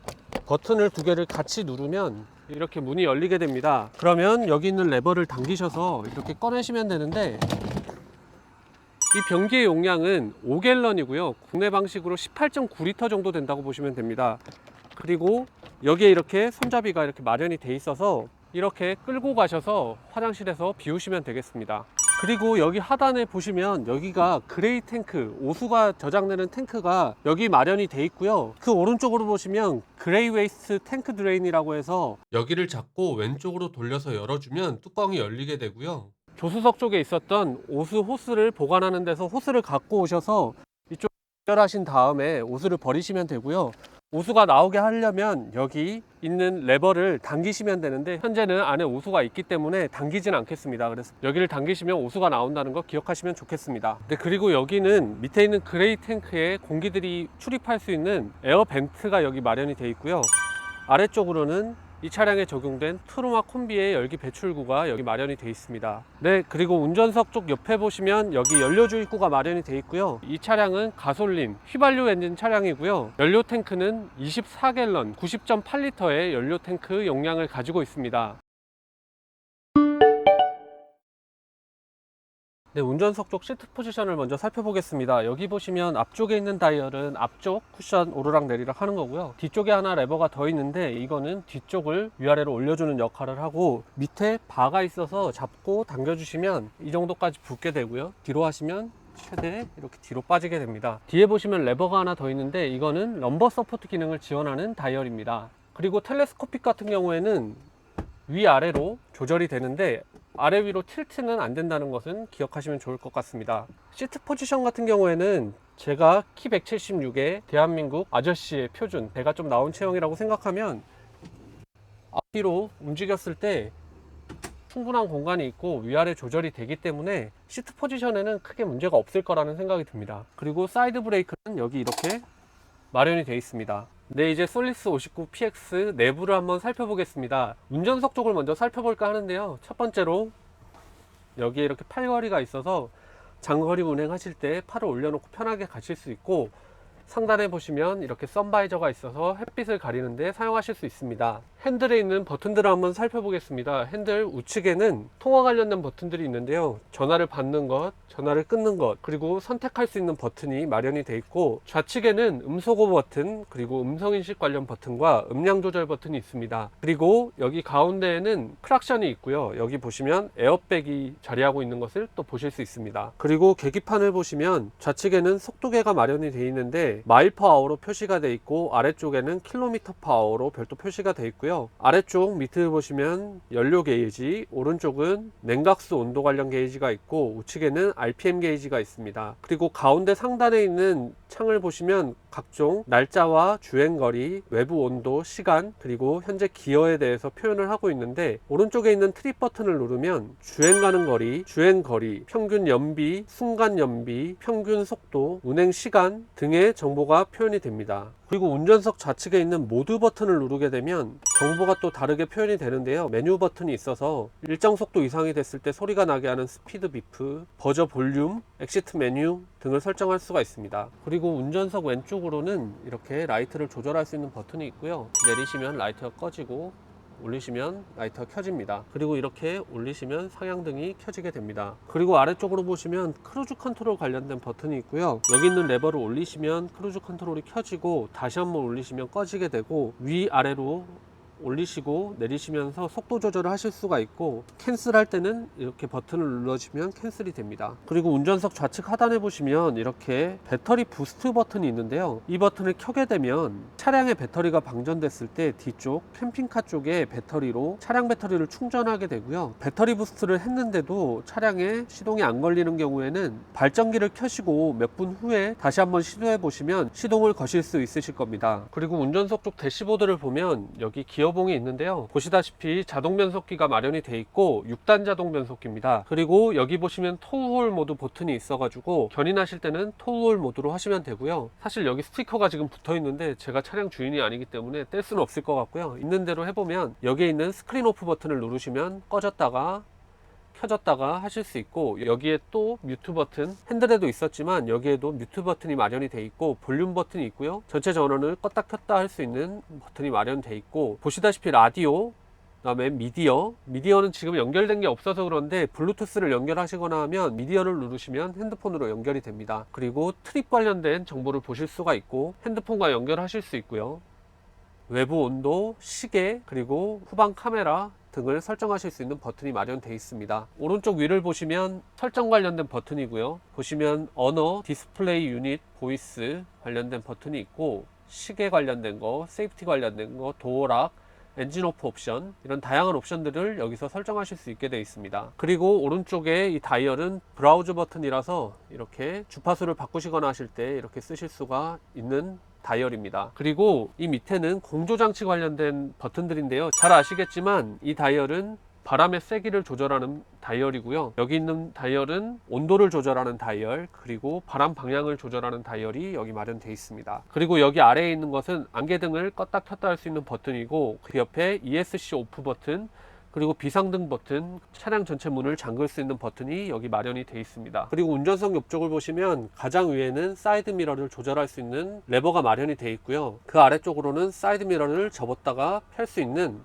버튼을 두 개를 같이 누르면 이렇게 문이 열리게 됩니다. 그러면 여기 있는 레버를 당기셔서 이렇게 꺼내시면 되는데, 이 변기의 용량은 5갤런이고요. 국내 방식으로 18.9리터 정도 된다고 보시면 됩니다. 그리고 여기에 이렇게 손잡이가 이렇게 마련이 돼 있어서 이렇게 끌고 가셔서 화장실에서 비우시면 되겠습니다. 그리고 여기 하단에 보시면 여기가 그레이 탱크, 오수가 저장되는 탱크가 여기 마련이 돼 있고요. 그 오른쪽으로 보시면 그레이 웨이스트 탱크 드레인이라고 해서 여기를 잡고 왼쪽으로 돌려서 열어주면 뚜껑이 열리게 되고요. 조수석 쪽에 있었던 오수 호스를 보관하는 데서 호스를 갖고 오셔서 이쪽 연결하신 다음에 오수를 버리시면 되고요. 오수가 나오게 하려면 여기 있는 레버를 당기시면 되는데, 현재는 안에 오수가 있기 때문에 당기진 않겠습니다. 그래서 여기를 당기시면 오수가 나온다는 거 기억하시면 좋겠습니다. 네, 그리고 여기는 밑에 있는 그레이 탱크에 공기들이 출입할 수 있는 에어 벤트가 여기 마련이 되어 있고요. 아래쪽으로는 이 차량에 적용된 트루마 콤비의 열기 배출구가 여기 마련이 되어 있습니다. 네, 그리고 운전석 쪽 옆에 보시면 여기 연료주 입구가 마련이 되어 있고요. 이 차량은 가솔린 휘발유 엔진 차량이고요. 연료 탱크는 24갤런 90.8리터의 연료 탱크 용량을 가지고 있습니다. 네, 운전석 쪽 시트 포지션을 먼저 살펴보겠습니다. 여기 보시면 앞쪽에 있는 다이얼은 앞쪽 쿠션 오르락 내리락 하는 거고요. 뒤쪽에 하나 레버가 더 있는데 이거는 뒤쪽을 위아래로 올려주는 역할을 하고, 밑에 바가 있어서 잡고 당겨주시면 이 정도까지 붙게 되고요. 뒤로 하시면 최대 이렇게 뒤로 빠지게 됩니다. 뒤에 보시면 레버가 하나 더 있는데 이거는 럼버 서포트 기능을 지원하는 다이얼입니다. 그리고 텔레스코픽 같은 경우에는 위아래로 조절이 되는데 아래 위로 틸트는 안 된다는 것은 기억하시면 좋을 것 같습니다. 시트 포지션 같은 경우에는 제가 키 176에 대한민국 아저씨의 표준, 배가 좀 나온 체형이라고 생각하면 앞뒤로 움직였을 때 충분한 공간이 있고 위아래 조절이 되기 때문에 시트 포지션에는 크게 문제가 없을 거라는 생각이 듭니다. 그리고 사이드 브레이크는 여기 이렇게 마련이 되어 있습니다. 네, 이제 솔리스 59 PX 내부를 한번 살펴보겠습니다. 운전석 쪽을 먼저 살펴볼까 하는데요. 첫 번째로 여기에 이렇게 팔걸이가 있어서 장거리 운행하실 때 팔을 올려놓고 편하게 가실 수 있고, 상단에 보시면 이렇게 선바이저가 있어서 햇빛을 가리는데 사용하실 수 있습니다. 핸들에 있는 버튼들을 한번 살펴보겠습니다. 핸들 우측에는 통화 관련된 버튼들이 있는데요. 전화를 받는 것, 전화를 끊는 것, 그리고 선택할 수 있는 버튼이 마련이 되어 있고, 좌측에는 음소거 버튼, 그리고 음성인식 관련 버튼과 음량 조절 버튼이 있습니다. 그리고 여기 가운데에는 크락션이 있고요. 여기 보시면 에어백이 자리하고 있는 것을 또 보실 수 있습니다. 그리고 계기판을 보시면 좌측에는 속도계가 마련이 되어 있는데 마일 퍼 아워로 표시가 되어 있고, 아래쪽에는 킬로미터 퍼 아워로 별도 표시가 되어 있고요. 아래쪽 밑을 보시면 연료 게이지, 오른쪽은 냉각수 온도 관련 게이지가 있고, 우측에는 RPM 게이지가 있습니다. 그리고 가운데 상단에 있는 창을 보시면 각종 날짜와 주행거리, 외부 온도, 시간, 그리고 현재 기어에 대해서 표현을 하고 있는데, 오른쪽에 있는 트립 버튼을 누르면 주행 가는 거리, 주행거리, 평균 연비, 순간 연비, 평균 속도, 운행 시간 등의 정보가 표현이 됩니다. 그리고 운전석 좌측에 있는 모드 버튼을 누르게 되면 정보가 또 다르게 표현이 되는데요. 메뉴 버튼이 있어서 일정 속도 이상이 됐을 때 소리가 나게 하는 스피드 비프, 버저 볼륨, 엑시트 메뉴 등을 설정할 수가 있습니다. 그리고 운전석 왼쪽으로는 이렇게 라이트를 조절할 수 있는 버튼이 있고요. 내리시면 라이트가 꺼지고 올리시면 라이트가 켜집니다. 그리고 이렇게 올리시면 상향등이 켜지게 됩니다. 그리고 아래쪽으로 보시면 크루즈 컨트롤 관련된 버튼이 있고요. 여기 있는 레버를 올리시면 크루즈 컨트롤이 켜지고, 다시 한번 올리시면 꺼지게 되고, 위아래로 올리시고 내리시면서 속도 조절을 하실 수가 있고, 캔슬 할 때는 이렇게 버튼을 눌러주시면 캔슬이 됩니다. 그리고 운전석 좌측 하단에 보시면 이렇게 배터리 부스트 버튼이 있는데요. 이 버튼을 켜게 되면 차량의 배터리가 방전됐을 때 뒤쪽 캠핑카 쪽에 배터리로 차량 배터리를 충전하게 되고요. 배터리 부스트를 했는데도 차량에 시동이 안 걸리는 경우에는 발전기를 켜시고 몇 분 후에 다시 한번 시도해 보시면 시동을 거실 수 있으실 겁니다. 그리고 운전석 쪽 대시보드를 보면 여기 기어 에어봉이 있는데요. 보시다시피 자동 변속기가 마련이 되어 있고 6단 자동 변속기입니다. 그리고 여기 보시면 토우홀 모드 버튼이 있어가지고 견인하실 때는 토우홀 모드로 하시면 되고요. 사실 여기 스티커가 지금 붙어 있는데 제가 차량 주인이 아니기 때문에 뗄 수는 없을 것 같고요. 있는 대로 해보면 여기에 있는 스크린 오프 버튼을 누르시면 꺼졌다가 켜졌다가 하실 수 있고, 여기에 또 뮤트 버튼, 핸들에도 있었지만 여기에도 뮤트 버튼이 마련이 되어 있고 볼륨 버튼이 있고요. 전체 전원을 껐다 켰다 할 수 있는 버튼이 마련되어 있고, 보시다시피 라디오, 그 다음에 미디어는 지금 연결된 게 없어서 그런데 블루투스를 연결하시거나 하면 미디어를 누르시면 핸드폰으로 연결이 됩니다. 그리고 트립 관련된 정보를 보실 수가 있고 핸드폰과 연결하실 수 있고요. 외부 온도, 시계, 그리고 후방 카메라 등을 설정하실 수 있는 버튼이 마련되어 있습니다. 오른쪽 위를 보시면 설정 관련된 버튼이고요. 보시면 언어, 디스플레이 유닛, 보이스 관련된 버튼이 있고, 시계 관련된 거, 세이프티 관련된 거, 도어락, 엔진 오프 옵션, 이런 다양한 옵션들을 여기서 설정하실 수 있게 되어 있습니다. 그리고 오른쪽에 이 다이얼은 브라우즈 버튼이라서 이렇게 주파수를 바꾸시거나 하실 때 이렇게 쓰실 수가 있는 다이얼입니다. 그리고 이 밑에는 공조장치 관련된 버튼들인데요. 잘 아시겠지만 이 다이얼은 바람의 세기를 조절하는 다이얼이고요. 여기 있는 다이얼은 온도를 조절하는 다이얼, 그리고 바람 방향을 조절하는 다이얼이 여기 마련되어 있습니다. 그리고 여기 아래에 있는 것은 안개등을 껐다 켰다 할 수 있는 버튼이고, 그 옆에 ESC 오프 버튼, 그리고 비상등 버튼, 차량 전체 문을 잠글 수 있는 버튼이 여기 마련이 되어 있습니다. 그리고 운전석 옆쪽을 보시면 가장 위에는 사이드 미러를 조절할 수 있는 레버가 마련이 되어 있고요. 그 아래쪽으로는 사이드 미러를 접었다가 펼 수 있는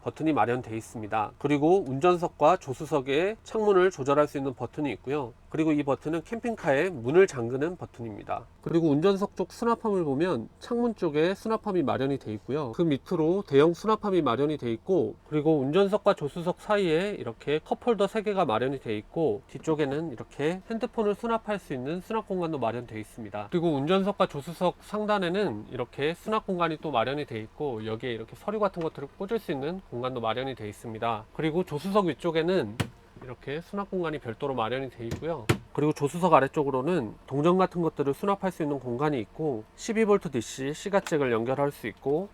버튼이 마련되어 있습니다. 그리고 운전석과 조수석의 창문을 조절할 수 있는 버튼이 있고요. 그리고 이 버튼은 캠핑카의 문을 잠그는 버튼입니다. 그리고 운전석 쪽 수납함을 보면 창문 쪽에 수납함이 마련이 되어 있고요. 그 밑으로 대형 수납함이 마련이 되어 있고, 그리고 운전석과 조수석 사이에 이렇게 컵홀더 3개가 마련이 되어 있고, 뒤쪽에는 이렇게 핸드폰을 수납할 수 있는 수납 공간도 마련되어 있습니다. 그리고 운전석과 조수석 상단에는 이렇게 수납 공간이 또 마련이 되어 있고, 여기에 이렇게 서류 같은 것들을 꽂을 수 있는 공간도 마련이 되어 있습니다. 그리고 조수석 위쪽에는 이렇게 수납 공간이 별도로 마련이 되어 있고요. 그리고 조수석 아래쪽으로는 동전 같은 것들을 수납할 수 있는 공간이 있고, 12V DC C가잭을 연결할 수 있고,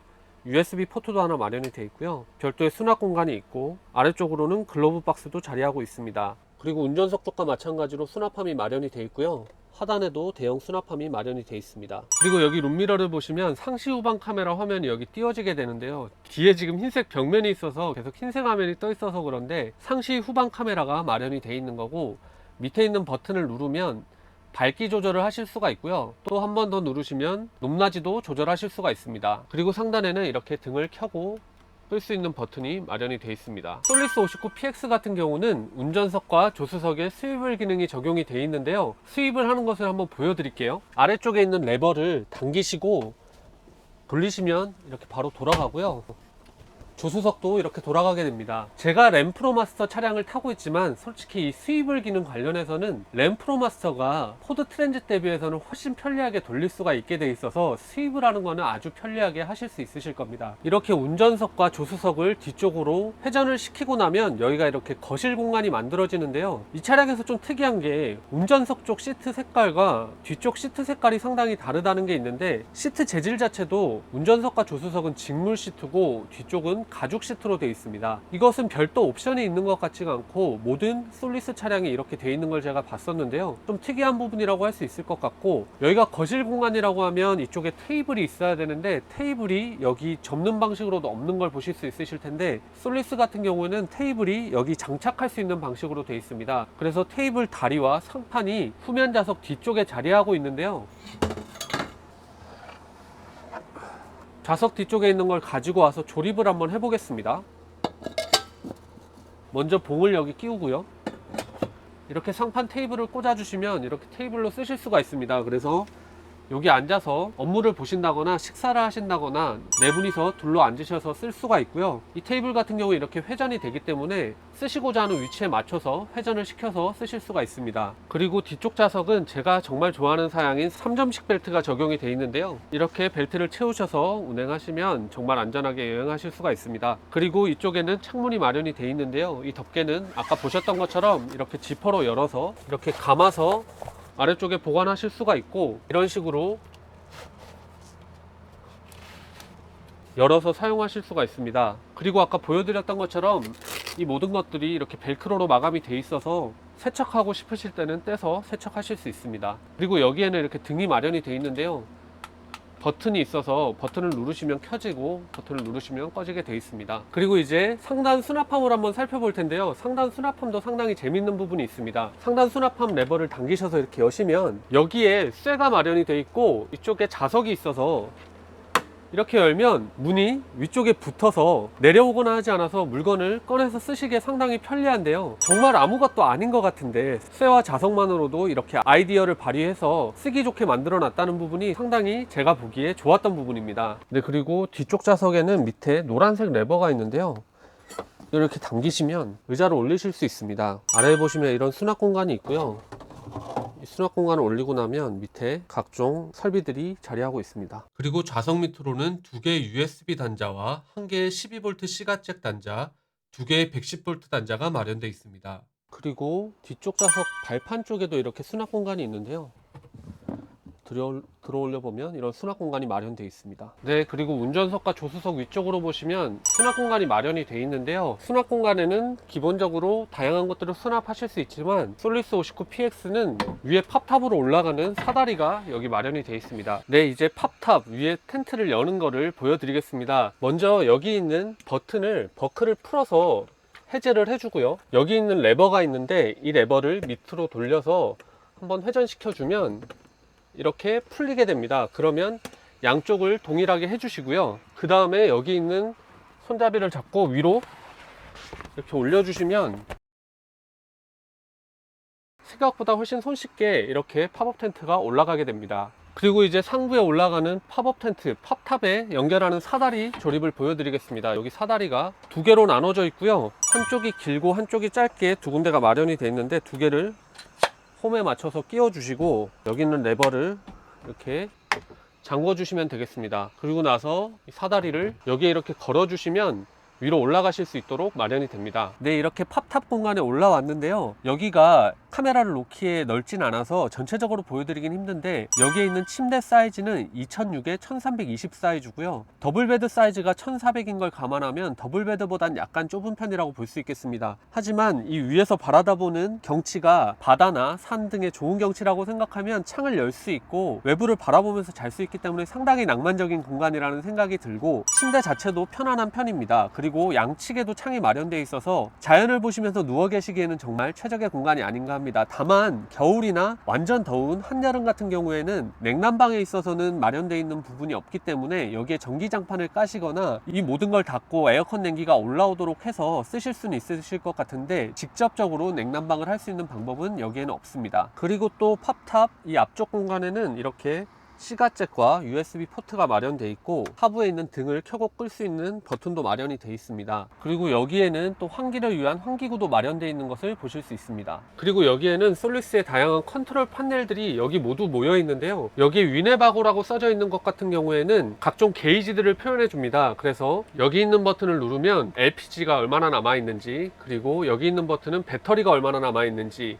USB 포트도 하나 마련이 되어 있고요. 별도의 수납 공간이 있고, 아래쪽으로는 글로브 박스도 자리하고 있습니다. 그리고 운전석 쪽과 마찬가지로 수납함이 마련이 되어 있고요. 하단에도 대형 수납함이 마련이 되어 있습니다. 그리고 여기 룸미러를 보시면 상시 후방 카메라 화면이 여기 띄워지게 되는데요. 뒤에 지금 흰색 벽면이 있어서 계속 흰색 화면이 떠 있어서 그런데 상시 후방 카메라가 마련이 되어 있는 거고, 밑에 있는 버튼을 누르면 밝기 조절을 하실 수가 있고요. 또 한 번 더 누르시면 높낮이도 조절하실 수가 있습니다. 그리고 상단에는 이렇게 등을 켜고 끌 수 있는 버튼이 마련이 되어 있습니다. 솔리스 59PX 같은 경우는 운전석과 조수석에 스위블 기능이 적용이 되어 있는데요. 스위블 하는 것을 한번 보여드릴게요. 아래쪽에 있는 레버를 당기시고 돌리시면 이렇게 바로 돌아가고요. 조수석도 이렇게 돌아가게 됩니다. 제가 램프로마스터 차량을 타고 있지만 솔직히 이 스위블 기능 관련해서는 램프로마스터가 포드 트랜짓 대비해서는 훨씬 편리하게 돌릴 수가 있게 돼 있어서 스위블 하는 거는 아주 편리하게 하실 수 있으실 겁니다. 이렇게 운전석과 조수석을 뒤쪽으로 회전을 시키고 나면 여기가 이렇게 거실 공간이 만들어지는데요. 이 차량에서 좀 특이한 게 운전석 쪽 시트 색깔과 뒤쪽 시트 색깔이 상당히 다르다는 게 있는데, 시트 재질 자체도 운전석과 조수석은 직물 시트고 뒤쪽은 가죽 시트로 되어 있습니다. 이것은 별도 옵션이 있는 것 같지가 않고 모든 솔리스 차량이 이렇게 되어 있는 걸 제가 봤었는데요. 좀 특이한 부분이라고 할 수 있을 것 같고, 여기가 거실 공간이라고 하면 이쪽에 테이블이 있어야 되는데 테이블이 여기 접는 방식으로도 없는 걸 보실 수 있으실 텐데, 솔리스 같은 경우에는 테이블이 여기 장착할 수 있는 방식으로 되어 있습니다. 그래서 테이블 다리와 상판이 후면 좌석 뒤쪽에 자리하고 있는데요. 좌석 뒤쪽에 있는 걸 가지고 와서 조립을 한번 해보겠습니다. 먼저 봉을 여기 끼우고요. 이렇게 상판 테이블을 꽂아주시면 이렇게 테이블로 쓰실 수가 있습니다. 그래서 여기 앉아서 업무를 보신다거나 식사를 하신다거나 네 분이서 둘러 앉으셔서 쓸 수가 있고요. 이 테이블 같은 경우 이렇게 회전이 되기 때문에 쓰시고자 하는 위치에 맞춰서 회전을 시켜서 쓰실 수가 있습니다. 그리고 뒤쪽 좌석은 제가 정말 좋아하는 사양인 3점식 벨트가 적용이 되어 있는데요. 이렇게 벨트를 채우셔서 운행하시면 정말 안전하게 여행하실 수가 있습니다. 그리고 이쪽에는 창문이 마련이 되어 있는데요. 이 덮개는 아까 보셨던 것처럼 이렇게 지퍼로 열어서 이렇게 감아서 아래쪽에 보관하실 수가 있고, 이런 식으로 열어서 사용하실 수가 있습니다. 그리고 아까 보여드렸던 것처럼 이 모든 것들이 이렇게 벨크로로 마감이 돼 있어서 세척하고 싶으실 때는 떼서 세척하실 수 있습니다. 그리고 여기에는 이렇게 등이 마련이 되어 있는데요, 버튼이 있어서 버튼을 누르시면 켜지고 버튼을 누르시면 꺼지게 되어 있습니다. 그리고 이제 상단 수납함을 한번 살펴볼 텐데요, 상단 수납함도 상당히 재밌는 부분이 있습니다. 상단 수납함 레버를 당기셔서 이렇게 여시면 여기에 쇠가 마련이 되어 있고 이쪽에 자석이 있어서 이렇게 열면 문이 위쪽에 붙어서 내려오거나 하지 않아서 물건을 꺼내서 쓰시기에 상당히 편리한데요, 정말 아무것도 아닌 것 같은데 쇠와 자석만으로도 이렇게 아이디어를 발휘해서 쓰기 좋게 만들어 놨다는 부분이 상당히 제가 보기에 좋았던 부분입니다. 네, 그리고 뒤쪽 자석에는 밑에 노란색 레버가 있는데요, 이렇게 당기시면 의자를 올리실 수 있습니다. 아래에 보시면 이런 수납 공간이 있고요, 이 수납 공간을 올리고 나면 밑에 각종 설비들이 자리하고 있습니다. 그리고 좌석 밑으로는 2개의 USB 단자와 1개의 12V C가잭 단자, 2개의 110V 단자가 마련되어 있습니다. 그리고 뒤쪽 좌석 발판 쪽에도 이렇게 수납 공간이 있는데요, 들어올려 보면 이런 수납 공간이 마련되어 있습니다. 네, 그리고 운전석과 조수석 위쪽으로 보시면 수납 공간이 마련이 되어 있는데요, 수납 공간에는 기본적으로 다양한 것들을 수납하실 수 있지만 솔리스 59PX는 위에 팝탑으로 올라가는 사다리가 여기 마련이 되어 있습니다. 네, 이제 팝탑 위에 텐트를 여는 거를 보여드리겠습니다. 먼저 여기 있는 버튼을 버클을 풀어서 해제를 해주고요, 여기 있는 레버가 있는데 이 레버를 밑으로 돌려서 한번 회전시켜 주면 이렇게 풀리게 됩니다. 그러면 양쪽을 동일하게 해주시고요, 그 다음에 여기 있는 손잡이를 잡고 위로 이렇게 올려주시면 생각보다 훨씬 손쉽게 이렇게 팝업 텐트가 올라가게 됩니다. 그리고 이제 상부에 올라가는 팝업 텐트, 팝탑에 연결하는 사다리 조립을 보여드리겠습니다. 여기 사다리가 2개로 나눠져 있고요, 한쪽이 길고 한쪽이 짧게 2군데가 마련이 되어 있는데 2개를 홈에 맞춰서 끼워 주시고 여기 있는 레버를 이렇게 잠궈 주시면 되겠습니다. 그리고 나서 이 사다리를 여기에 이렇게 걸어 주시면 위로 올라가실 수 있도록 마련이 됩니다. 네, 이렇게 팝탑 공간에 올라왔는데요, 여기가 카메라를 놓기에 넓진 않아서 전체적으로 보여드리긴 힘든데 여기에 있는 침대 사이즈는 2006에 1320 사이즈고요, 더블베드 사이즈가 1400인 걸 감안하면 더블베드보단 약간 좁은 편이라고 볼 수 있겠습니다. 하지만 이 위에서 바라다보는 경치가 바다나 산 등의 좋은 경치라고 생각하면 창을 열 수 있고 외부를 바라보면서 잘 수 있기 때문에 상당히 낭만적인 공간이라는 생각이 들고, 침대 자체도 편안한 편입니다. 그리고 양측에도 창이 마련되어 있어서 자연을 보시면서 누워 계시기에는 정말 최적의 공간이 아닌가 합니다. 다만 겨울이나 완전 더운 한여름 같은 경우에는 냉난방에 있어서는 마련되어 있는 부분이 없기 때문에 여기에 전기장판을 까시거나 이 모든 걸 닫고 에어컨 냉기가 올라오도록 해서 쓰실 수는 있으실 것 같은데 직접적으로 냉난방을 할 수 있는 방법은 여기에는 없습니다. 그리고 또 팝탑 이 앞쪽 공간에는 이렇게 C가잭과 USB 포트가 마련되어 있고 하부에 있는 등을 켜고 끌 수 있는 버튼도 마련이 되어 있습니다. 그리고 여기에는 또 환기를 위한 환기구도 마련되어 있는 것을 보실 수 있습니다. 그리고 여기에는 솔리스의 다양한 컨트롤 패널들이 여기 모두 모여 있는데요, 여기 위네바고라고 써져 있는 것 같은 경우에는 각종 게이지들을 표현해 줍니다. 그래서 여기 있는 버튼을 누르면 LPG가 얼마나 남아 있는지, 그리고 여기 있는 버튼은 배터리가 얼마나 남아 있는지,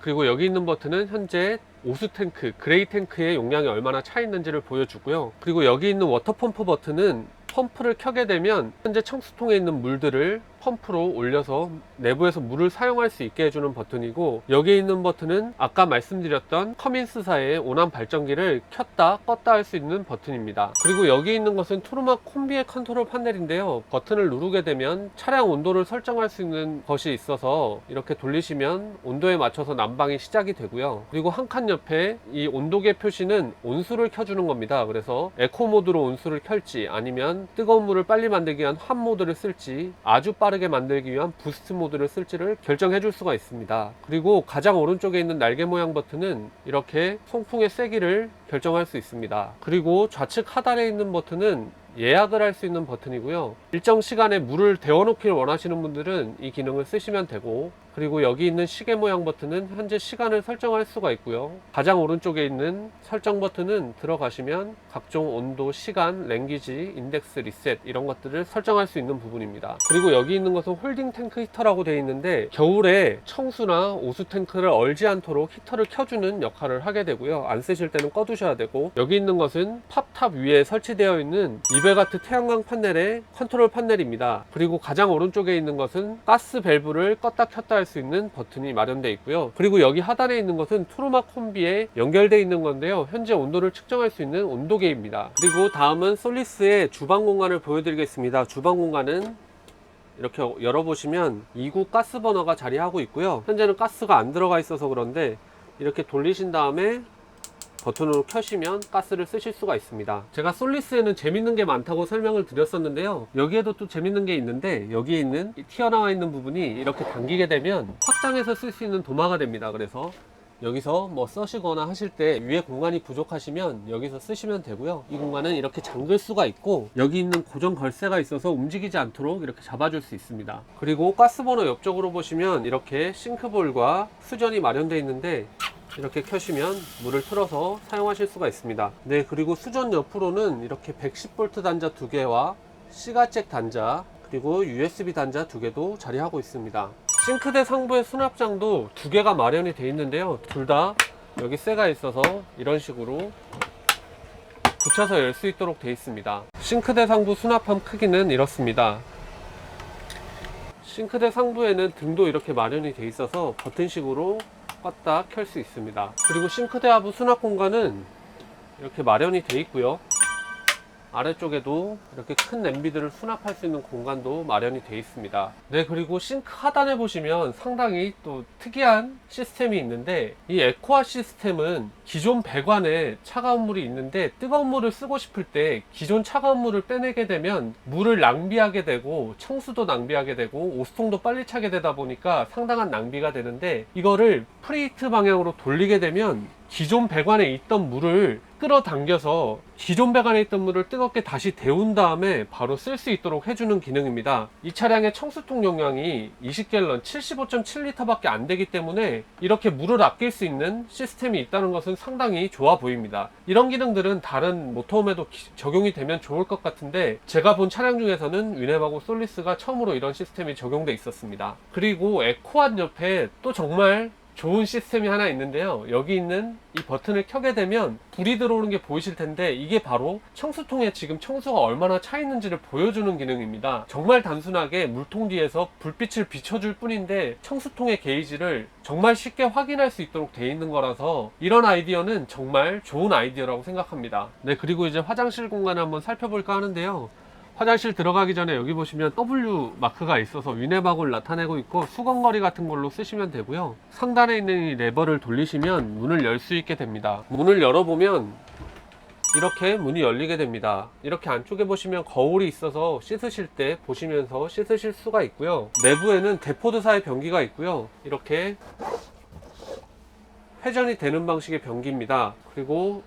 그리고 여기 있는 버튼은 현재 오수 탱크, 그레이 탱크의 용량이 얼마나 차 있는지를 보여주고요, 그리고 여기 있는 워터 펌프 버튼은 펌프를 켜게 되면 현재 청수통에 있는 물들을 펌프로 올려서 내부에서 물을 사용할 수 있게 해주는 버튼이고, 여기에 있는 버튼은 아까 말씀드렸던 커민스사의 온암 발전기를 켰다 껐다 할 수 있는 버튼입니다. 그리고 여기 있는 것은 투르마 콤비의 컨트롤 패널인데요, 버튼을 누르게 되면 차량 온도를 설정할 수 있는 것이 있어서 이렇게 돌리시면 온도에 맞춰서 난방이 시작이 되고요, 그리고 한 칸 옆에 이 온도계 표시는 온수를 켜주는 겁니다. 그래서 에코 모드로 온수를 켤지 아니면 뜨거운 물을 빨리 만들기 위한 핫 모드를 쓸지 아주 빠르게 만들기 위한 부스트 모드를 쓸지를 결정해 줄 수가 있습니다. 그리고 가장 오른쪽에 있는 날개 모양 버튼은 이렇게 송풍의 세기를 결정할 수 있습니다. 그리고 좌측 하단에 있는 버튼은 예약을 할 수 있는 버튼이고요, 일정 시간에 물을 데워놓기를 원하시는 분들은 이 기능을 쓰시면 되고, 그리고 여기 있는 시계 모양 버튼은 현재 시간을 설정할 수가 있고요. 가장 오른쪽에 있는 설정 버튼은 들어가시면 각종 온도, 시간, 랭귀지, 인덱스, 리셋 이런 것들을 설정할 수 있는 부분입니다. 그리고 여기 있는 것은 홀딩 탱크 히터라고 되어 있는데 겨울에 청수나 오수 탱크를 얼지 않도록 히터를 켜주는 역할을 하게 되고요. 안 쓰실 때는 꺼두셔야 되고, 여기 있는 것은 팝탑 위에 설치되어 있는 200W 태양광 판넬의 컨트롤 판넬입니다. 그리고 가장 오른쪽에 있는 것은 가스 밸브를 껐다 켰다 할 수 있는 버튼이 마련되어 있고요. 그리고 여기 하단에 있는 것은 트루마 콤비에 연결되어 있는 건데요. 현재 온도를 측정할 수 있는 온도계입니다. 그리고 다음은 솔리스의 주방 공간을 보여드리겠습니다. 주방 공간은 이렇게 열어보시면 2구 가스 버너가 자리하고 있고요. 현재는 가스가 안 들어가 있어서 그런데 이렇게 돌리신 다음에 버튼으로 켜시면 가스를 쓰실 수가 있습니다. 제가 솔리스에는 재밌는 게 많다고 설명을 드렸었는데요. 여기에도 또 재밌는 게 있는데, 여기에 있는 튀어나와 있는 부분이 이렇게 당기게 되면 확장해서 쓸 수 있는 도마가 됩니다. 그래서 여기서 뭐 써시거나 하실 때 위에 공간이 부족하시면 여기서 쓰시면 되고요. 이 공간은 이렇게 잠글 수가 있고, 여기 있는 고정 걸쇠가 있어서 움직이지 않도록 이렇게 잡아줄 수 있습니다. 그리고 가스버너 옆쪽으로 보시면 이렇게 싱크볼과 수전이 마련되어 있는데, 이렇게 켜시면 물을 틀어서 사용하실 수가 있습니다. 네, 그리고 수전 옆으로는 이렇게 110V 단자 2개와 시가잭 단자, 그리고 USB 단자 2개도 자리하고 있습니다. 싱크대 상부의 수납장도 2개가 마련이 되어 있는데요. 둘 다 여기 쇠가 있어서 이런 식으로 붙여서 열 수 있도록 되어 있습니다. 싱크대 상부 수납함 크기는 이렇습니다. 싱크대 상부에는 등도 이렇게 마련이 되어 있어서 버튼식으로 껐다 켤 수 있습니다. 그리고 싱크대 하부 수납 공간은 이렇게 마련이 되어 있고요. 아래쪽에도 이렇게 큰 냄비들을 수납할 수 있는 공간도 마련이 되어 있습니다. 네, 그리고 싱크 하단에 보시면 상당히 또 특이한 시스템이 있는데, 이 에코아 시스템은 기존 배관에 차가운 물이 있는데 뜨거운 물을 쓰고 싶을 때 기존 차가운 물을 빼내게 되면 물을 낭비하게 되고 청수도 낭비하게 되고 오수통도 빨리 차게 되다 보니까 상당한 낭비가 되는데, 이거를 프리히트 방향으로 돌리게 되면 기존 배관에 있던 물을 끌어당겨서 기존 배관에 있던 물을 뜨겁게 다시 데운 다음에 바로 쓸 수 있도록 해주는 기능입니다. 이 차량의 청수통 용량이 20갤런 75.7L 밖에 안 되기 때문에 이렇게 물을 아낄 수 있는 시스템이 있다는 것은 상당히 좋아 보입니다. 이런 기능들은 다른 모터홈에도 적용이 되면 좋을 것 같은데, 제가 본 차량 중에서는 위네바고 솔리스가 처음으로 이런 시스템이 적용돼 있었습니다. 그리고 에코안 옆에 또 정말 좋은 시스템이 하나 있는데요. 여기 있는 이 버튼을 켜게 되면 불이 들어오는 게 보이실 텐데, 이게 바로 청수통에 지금 청수가 얼마나 차 있는지를 보여주는 기능입니다. 정말 단순하게 물통 뒤에서 불빛을 비춰줄 뿐인데 청수통의 게이지를 정말 쉽게 확인할 수 있도록 되어 있는 거라서 이런 아이디어는 정말 좋은 아이디어라고 생각합니다. 네, 그리고 이제 화장실 공간을 한번 살펴볼까 하는데요. 화장실 들어가기 전에 여기 보시면 W 마크가 있어서 위네바고를 나타내고 있고, 수건거리 같은 걸로 쓰시면 되고요. 상단에 있는 이 레버를 돌리시면 문을 열 수 있게 됩니다. 문을 열어보면 이렇게 문이 열리게 됩니다. 이렇게 안쪽에 보시면 거울이 있어서 씻으실 때 보시면서 씻으실 수가 있고요. 내부에는 데포드사의 변기가 있고요. 이렇게 회전이 되는 방식의 변기입니다. 그리고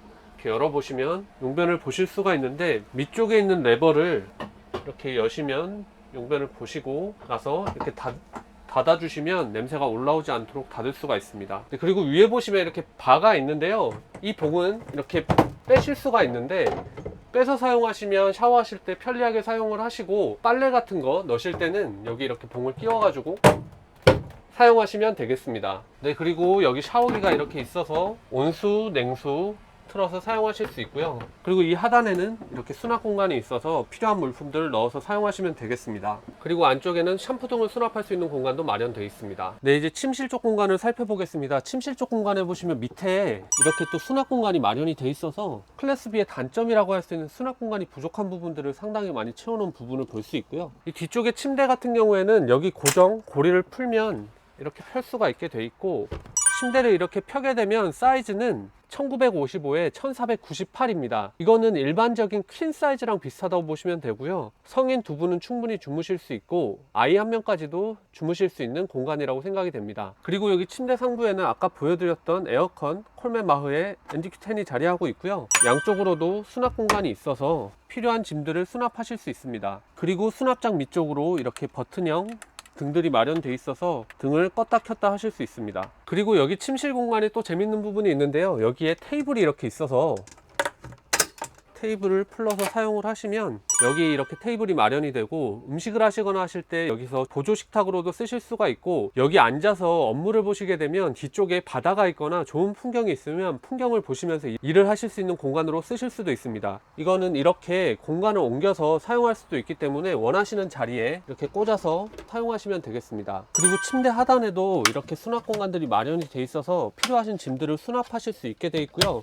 열어보시면 용변을 보실 수가 있는데, 밑쪽에 있는 레버를 이렇게 여시면 용변을 보시고 나서 이렇게 닫아주시면 냄새가 올라오지 않도록 닫을 수가 있습니다. 그리고 위에 보시면 이렇게 바가 있는데요. 이 봉은 이렇게 빼실 수가 있는데, 빼서 사용하시면 샤워하실 때 편리하게 사용을 하시고, 빨래 같은 거 넣으실 때는 여기 이렇게 봉을 끼워 가지고 사용하시면 되겠습니다. 네, 그리고 여기 샤워기가 이렇게 있어서 온수, 냉수 틀어서 사용하실 수 있고요. 그리고 이 하단에는 이렇게 수납 공간이 있어서 필요한 물품들을 넣어서 사용하시면 되겠습니다. 그리고 안쪽에는 샴푸통을 수납할 수 있는 공간도 마련되어 있습니다. 네, 이제 침실 쪽 공간을 살펴보겠습니다. 침실 쪽 공간에 보시면 밑에 이렇게 또 수납 공간이 마련이 되어 있어서 클래스 B의 단점이라고 할 수 있는 수납 공간이 부족한 부분들을 상당히 많이 채워놓은 부분을 볼 수 있고요. 이 뒤쪽에 침대 같은 경우에는 여기 고정 고리를 풀면 이렇게 펼 수가 있게 되어 있고, 침대를 이렇게 펴게 되면 사이즈는 1955에 1498입니다. 이거는 일반적인 퀸 사이즈랑 비슷하다고 보시면 되고요. 성인 두 분은 충분히 주무실 수 있고 아이 한 명까지도 주무실 수 있는 공간이라고 생각이 됩니다. 그리고 여기 침대 상부에는 아까 보여드렸던 에어컨 콜맨 마흐의 NDQ10이 자리하고 있고요. 양쪽으로도 수납 공간이 있어서 필요한 짐들을 수납하실 수 있습니다. 그리고 수납장 밑쪽으로 이렇게 버튼형 등들이 마련되어 있어서 등을 껐다 켰다 하실 수 있습니다. 그리고 여기 침실 공간이 또 재밌는 부분이 있는데요, 여기에 테이블이 이렇게 있어서 테이블을 풀러서 사용을 하시면 여기 이렇게 테이블이 마련이 되고, 음식을 하시거나 하실 때 여기서 보조 식탁으로도 쓰실 수가 있고, 여기 앉아서 업무를 보시게 되면 뒤쪽에 바다가 있거나 좋은 풍경이 있으면 풍경을 보시면서 일을 하실 수 있는 공간으로 쓰실 수도 있습니다. 이거는 이렇게 공간을 옮겨서 사용할 수도 있기 때문에 원하시는 자리에 이렇게 꽂아서 사용하시면 되겠습니다. 그리고 침대 하단에도 이렇게 수납 공간들이 마련이 돼 있어서 필요하신 짐들을 수납하실 수 있게 돼 있고요,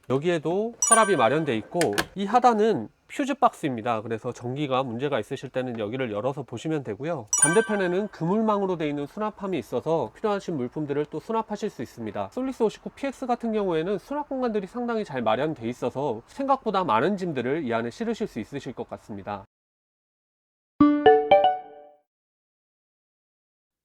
여기에도 서랍이 마련되어 있고, 이 하단은 퓨즈 박스입니다. 그래서 전기가 문제가 있으실 때는 여기를 열어서 보시면 되고요, 반대편에는 그물망으로 되어 있는 수납함이 있어서 필요하신 물품들을 또 수납하실 수 있습니다. 솔리스 59 PX 같은 경우에는 수납 공간들이 상당히 잘 마련되어 있어서 생각보다 많은 짐들을 이 안에 실으실 수 있으실 것 같습니다.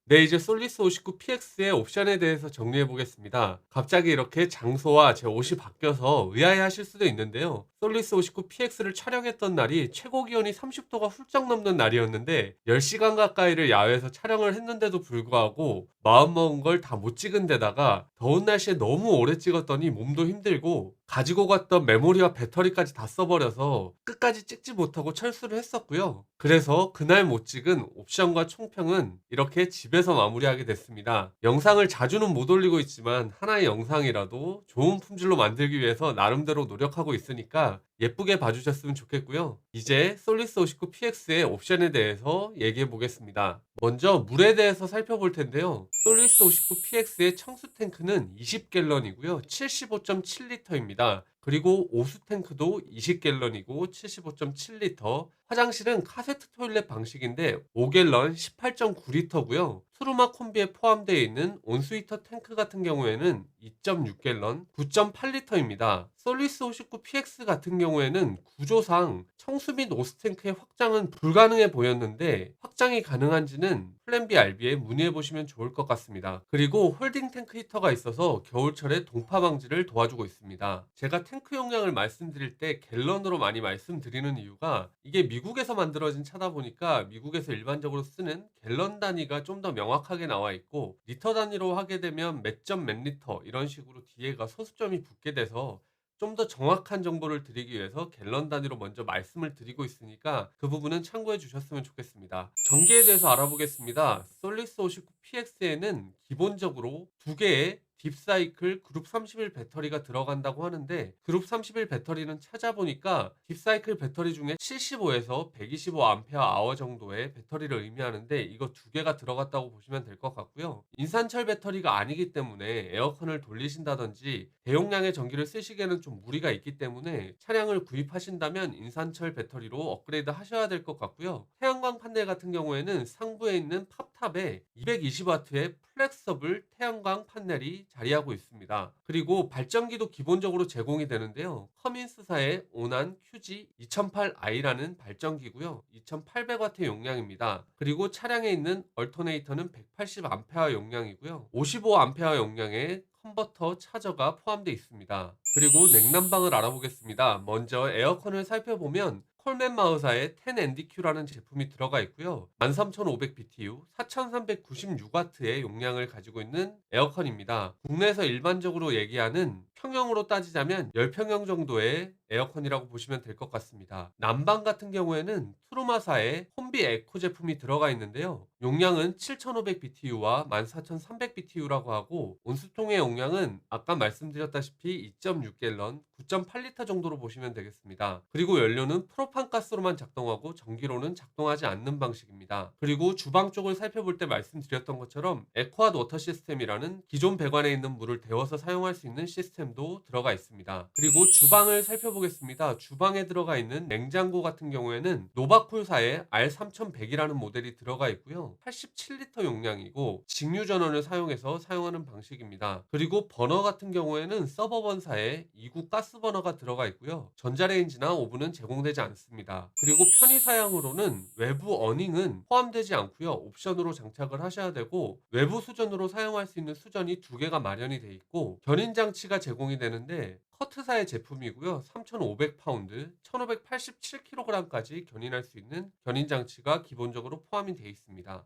네, 이제 솔리스 59 PX의 옵션에 대해서 정리해 보겠습니다. 갑자기 이렇게 장소와 제 옷이 바뀌어서 의아해 하실 수도 있는데요, 솔리스 59 PX를 촬영했던 날이 최고 기온이 30도가 훌쩍 넘는 날이었는데 10시간 가까이를 야외에서 촬영을 했는데도 불구하고 마음먹은 걸 다 못 찍은 데다가 더운 날씨에 너무 오래 찍었더니 몸도 힘들고 가지고 갔던 메모리와 배터리까지 다 써버려서 끝까지 찍지 못하고 철수를 했었고요. 그래서 그날 못 찍은 옵션과 총평은 이렇게 집에서 마무리하게 됐습니다. 영상을 자주는 못 올리고 있지만 하나의 영상이라도 좋은 품질로 만들기 위해서 나름대로 노력하고 있으니까 예쁘게 봐주셨으면 좋겠고요. 이제 솔리스 59 PX의 옵션에 대해서 얘기해 보겠습니다. 먼저 물에 대해서 살펴볼 텐데요, 솔리스 59 PX의 청수 탱크는 20갤런이고요 75.7리터입니다. 그리고 오수 탱크도 20갤런이고 75.7리터, 화장실은 카세트 토일렛 방식인데 5갤런 18.9리터고요. 트루마 콤비에 포함되어 있는 온스위터 탱크 같은 경우에는 2.6갤런 9.8리터입니다. 솔리스 59 PX 같은 경우에는 구조상 청수 및 오수 탱크의 확장은 불가능해 보였는데, 확장이 가능한지는 플랜 B RB에 문의해 보시면 좋을 것 같습니다. 그리고 홀딩 탱크 히터가 있어서 겨울철에 동파 방지를 도와주고 있습니다. 제가 탱크 용량을 말씀드릴 때 갤런으로 많이 말씀드리는 이유가, 이게 미국에서 만들어진 차다 보니까 미국에서 일반적으로 쓰는 갤런 단위가 좀 더 명확하게 나와 있고, 리터 단위로 하게 되면 몇 점 몇 리터 이런 식으로 뒤에가 소수점이 붙게 돼서 좀 더 정확한 정보를 드리기 위해서 갤런 단위로 먼저 말씀을 드리고 있으니까 그 부분은 참고해 주셨으면 좋겠습니다. 전기에 대해서 알아보겠습니다. 솔리스 59 PX에는 기본적으로 두 개의 딥사이클 그룹 31 배터리가 들어간다고 하는데, 그룹 31 배터리는 찾아보니까 딥사이클 배터리 중에 75에서 125Ah 정도의 배터리를 의미하는데, 이거 두 개가 들어갔다고 보시면 될 것 같고요. 인산철 배터리가 아니기 때문에 에어컨을 돌리신다든지 대용량의 전기를 쓰시기에는 좀 무리가 있기 때문에 차량을 구입하신다면 인산철 배터리로 업그레이드 하셔야 될 것 같고요. 태양광 판넬 같은 경우에는 상부에 있는 팝탑에 220W의 플렉서블 태양광 판넬이 자리하고 있습니다. 그리고 발전기도 기본적으로 제공이 되는데요, 커민스사의 오난 QG 2008i라는 발전기고요 2800W 용량입니다. 그리고 차량에 있는 얼터네이터는 180A 용량이고요 55A 용량의 컨버터 차저가 포함되어 있습니다. 그리고 냉난방을 알아보겠습니다. 먼저 에어컨을 살펴보면 콜맨 마우사의 10NDQ라는 제품이 들어가 있고요 13500BTU 4396W의 용량을 가지고 있는 에어컨입니다. 국내에서 일반적으로 얘기하는 평형으로 따지자면 10평형 정도의 에어컨이라고 보시면 될 것 같습니다. 난방 같은 경우에는 트루마사의 콤비 에코 제품이 들어가 있는데요, 용량은 7500BTU와 14300BTU라고 하고, 온수통의 용량은 아까 말씀드렸다시피 2.6갤런 9.8리터 정도로 보시면 되겠습니다. 그리고 연료는 프로판 가스로만 작동하고 전기로는 작동하지 않는 방식입니다. 그리고 주방 쪽을 살펴볼 때 말씀드렸던 것처럼 에코핫 워터 시스템이라는 기존 배관에 있는 물을 데워서 사용할 수 있는 시스템도 들어가 있습니다. 그리고 주방을 살펴보겠습니다. 주방에 들어가 있는 냉장고 같은 경우에는 노바쿨사의 R3100이라는 모델이 들어가 있고요 87리터 용량이고 직류 전원을 사용해서 사용하는 방식입니다. 그리고 버너 같은 경우에는 서버번사의 2구 가스 버너가 들어가 있고요 전자레인지나 오븐은 제공되지 않습니다. 그리고 편의 사양으로는 외부 어닝은 포함되지 않고요 옵션으로 장착을 하셔야 되고, 외부 수전으로 사용할 수 있는 수전이 두 개가 마련이 되어 있고, 견인 장치가 제공이 되는데 커트사의 제품이고요 3500파운드 1587kg까지 견인할 수 있는 견인 장치가 기본적으로 포함이 되어 있습니다.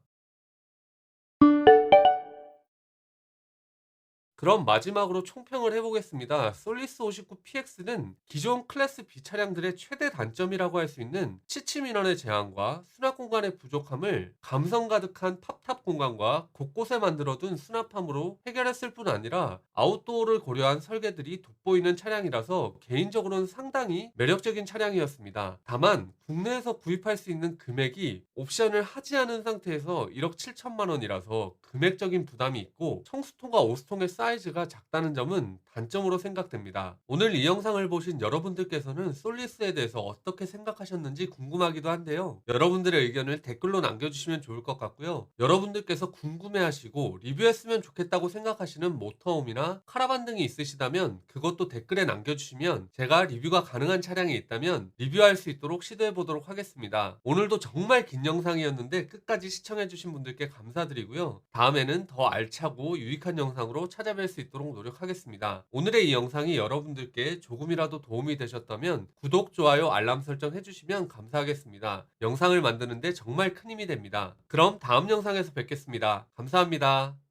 그럼 마지막으로 총평을 해보겠습니다. 솔리스 59PX는 기존 클래스 B 차량들의 최대 단점이라고 할 수 있는 시침 인원의 제한과 수납 공간의 부족함을 감성 가득한 팝탑 공간과 곳곳에 만들어둔 수납함으로 해결했을 뿐 아니라 아웃도어를 고려한 설계들이 돋보이는 차량이라서 개인적으로는 상당히 매력적인 차량이었습니다. 다만 국내에서 구입할 수 있는 금액이 옵션을 하지 않은 상태에서 1억 7천만 원이라서 금액적인 부담이 있고 청수통과 오수통의 사이즈가 작다는 점은 단점으로 생각됩니다. 오늘 이 영상을 보신 여러분들께서는 솔리스에 대해서 어떻게 생각하셨는지 궁금하기도 한데요. 여러분들의 의견을 댓글로 남겨주시면 좋을 것 같고요. 여러분들께서 궁금해하시고 리뷰했으면 좋겠다고 생각하시는 모터홈이나 카라반 등이 있으시다면 그것도 댓글에 남겨주시면 제가 리뷰가 가능한 차량이 있다면 리뷰할 수 있도록 시도해 보도록 하겠습니다. 오늘도 정말 긴 영상이었는데 끝까지 시청해주신 분들께 감사드리고요. 다음에는 더 알차고 유익한 영상으로 찾아뵐 수 있도록 노력하겠습니다. 오늘의 이 영상이 여러분들께 조금이라도 도움이 되셨다면 구독, 좋아요, 알람 설정 해주시면 감사하겠습니다. 영상을 만드는데 정말 큰 힘이 됩니다. 그럼 다음 영상에서 뵙겠습니다. 감사합니다.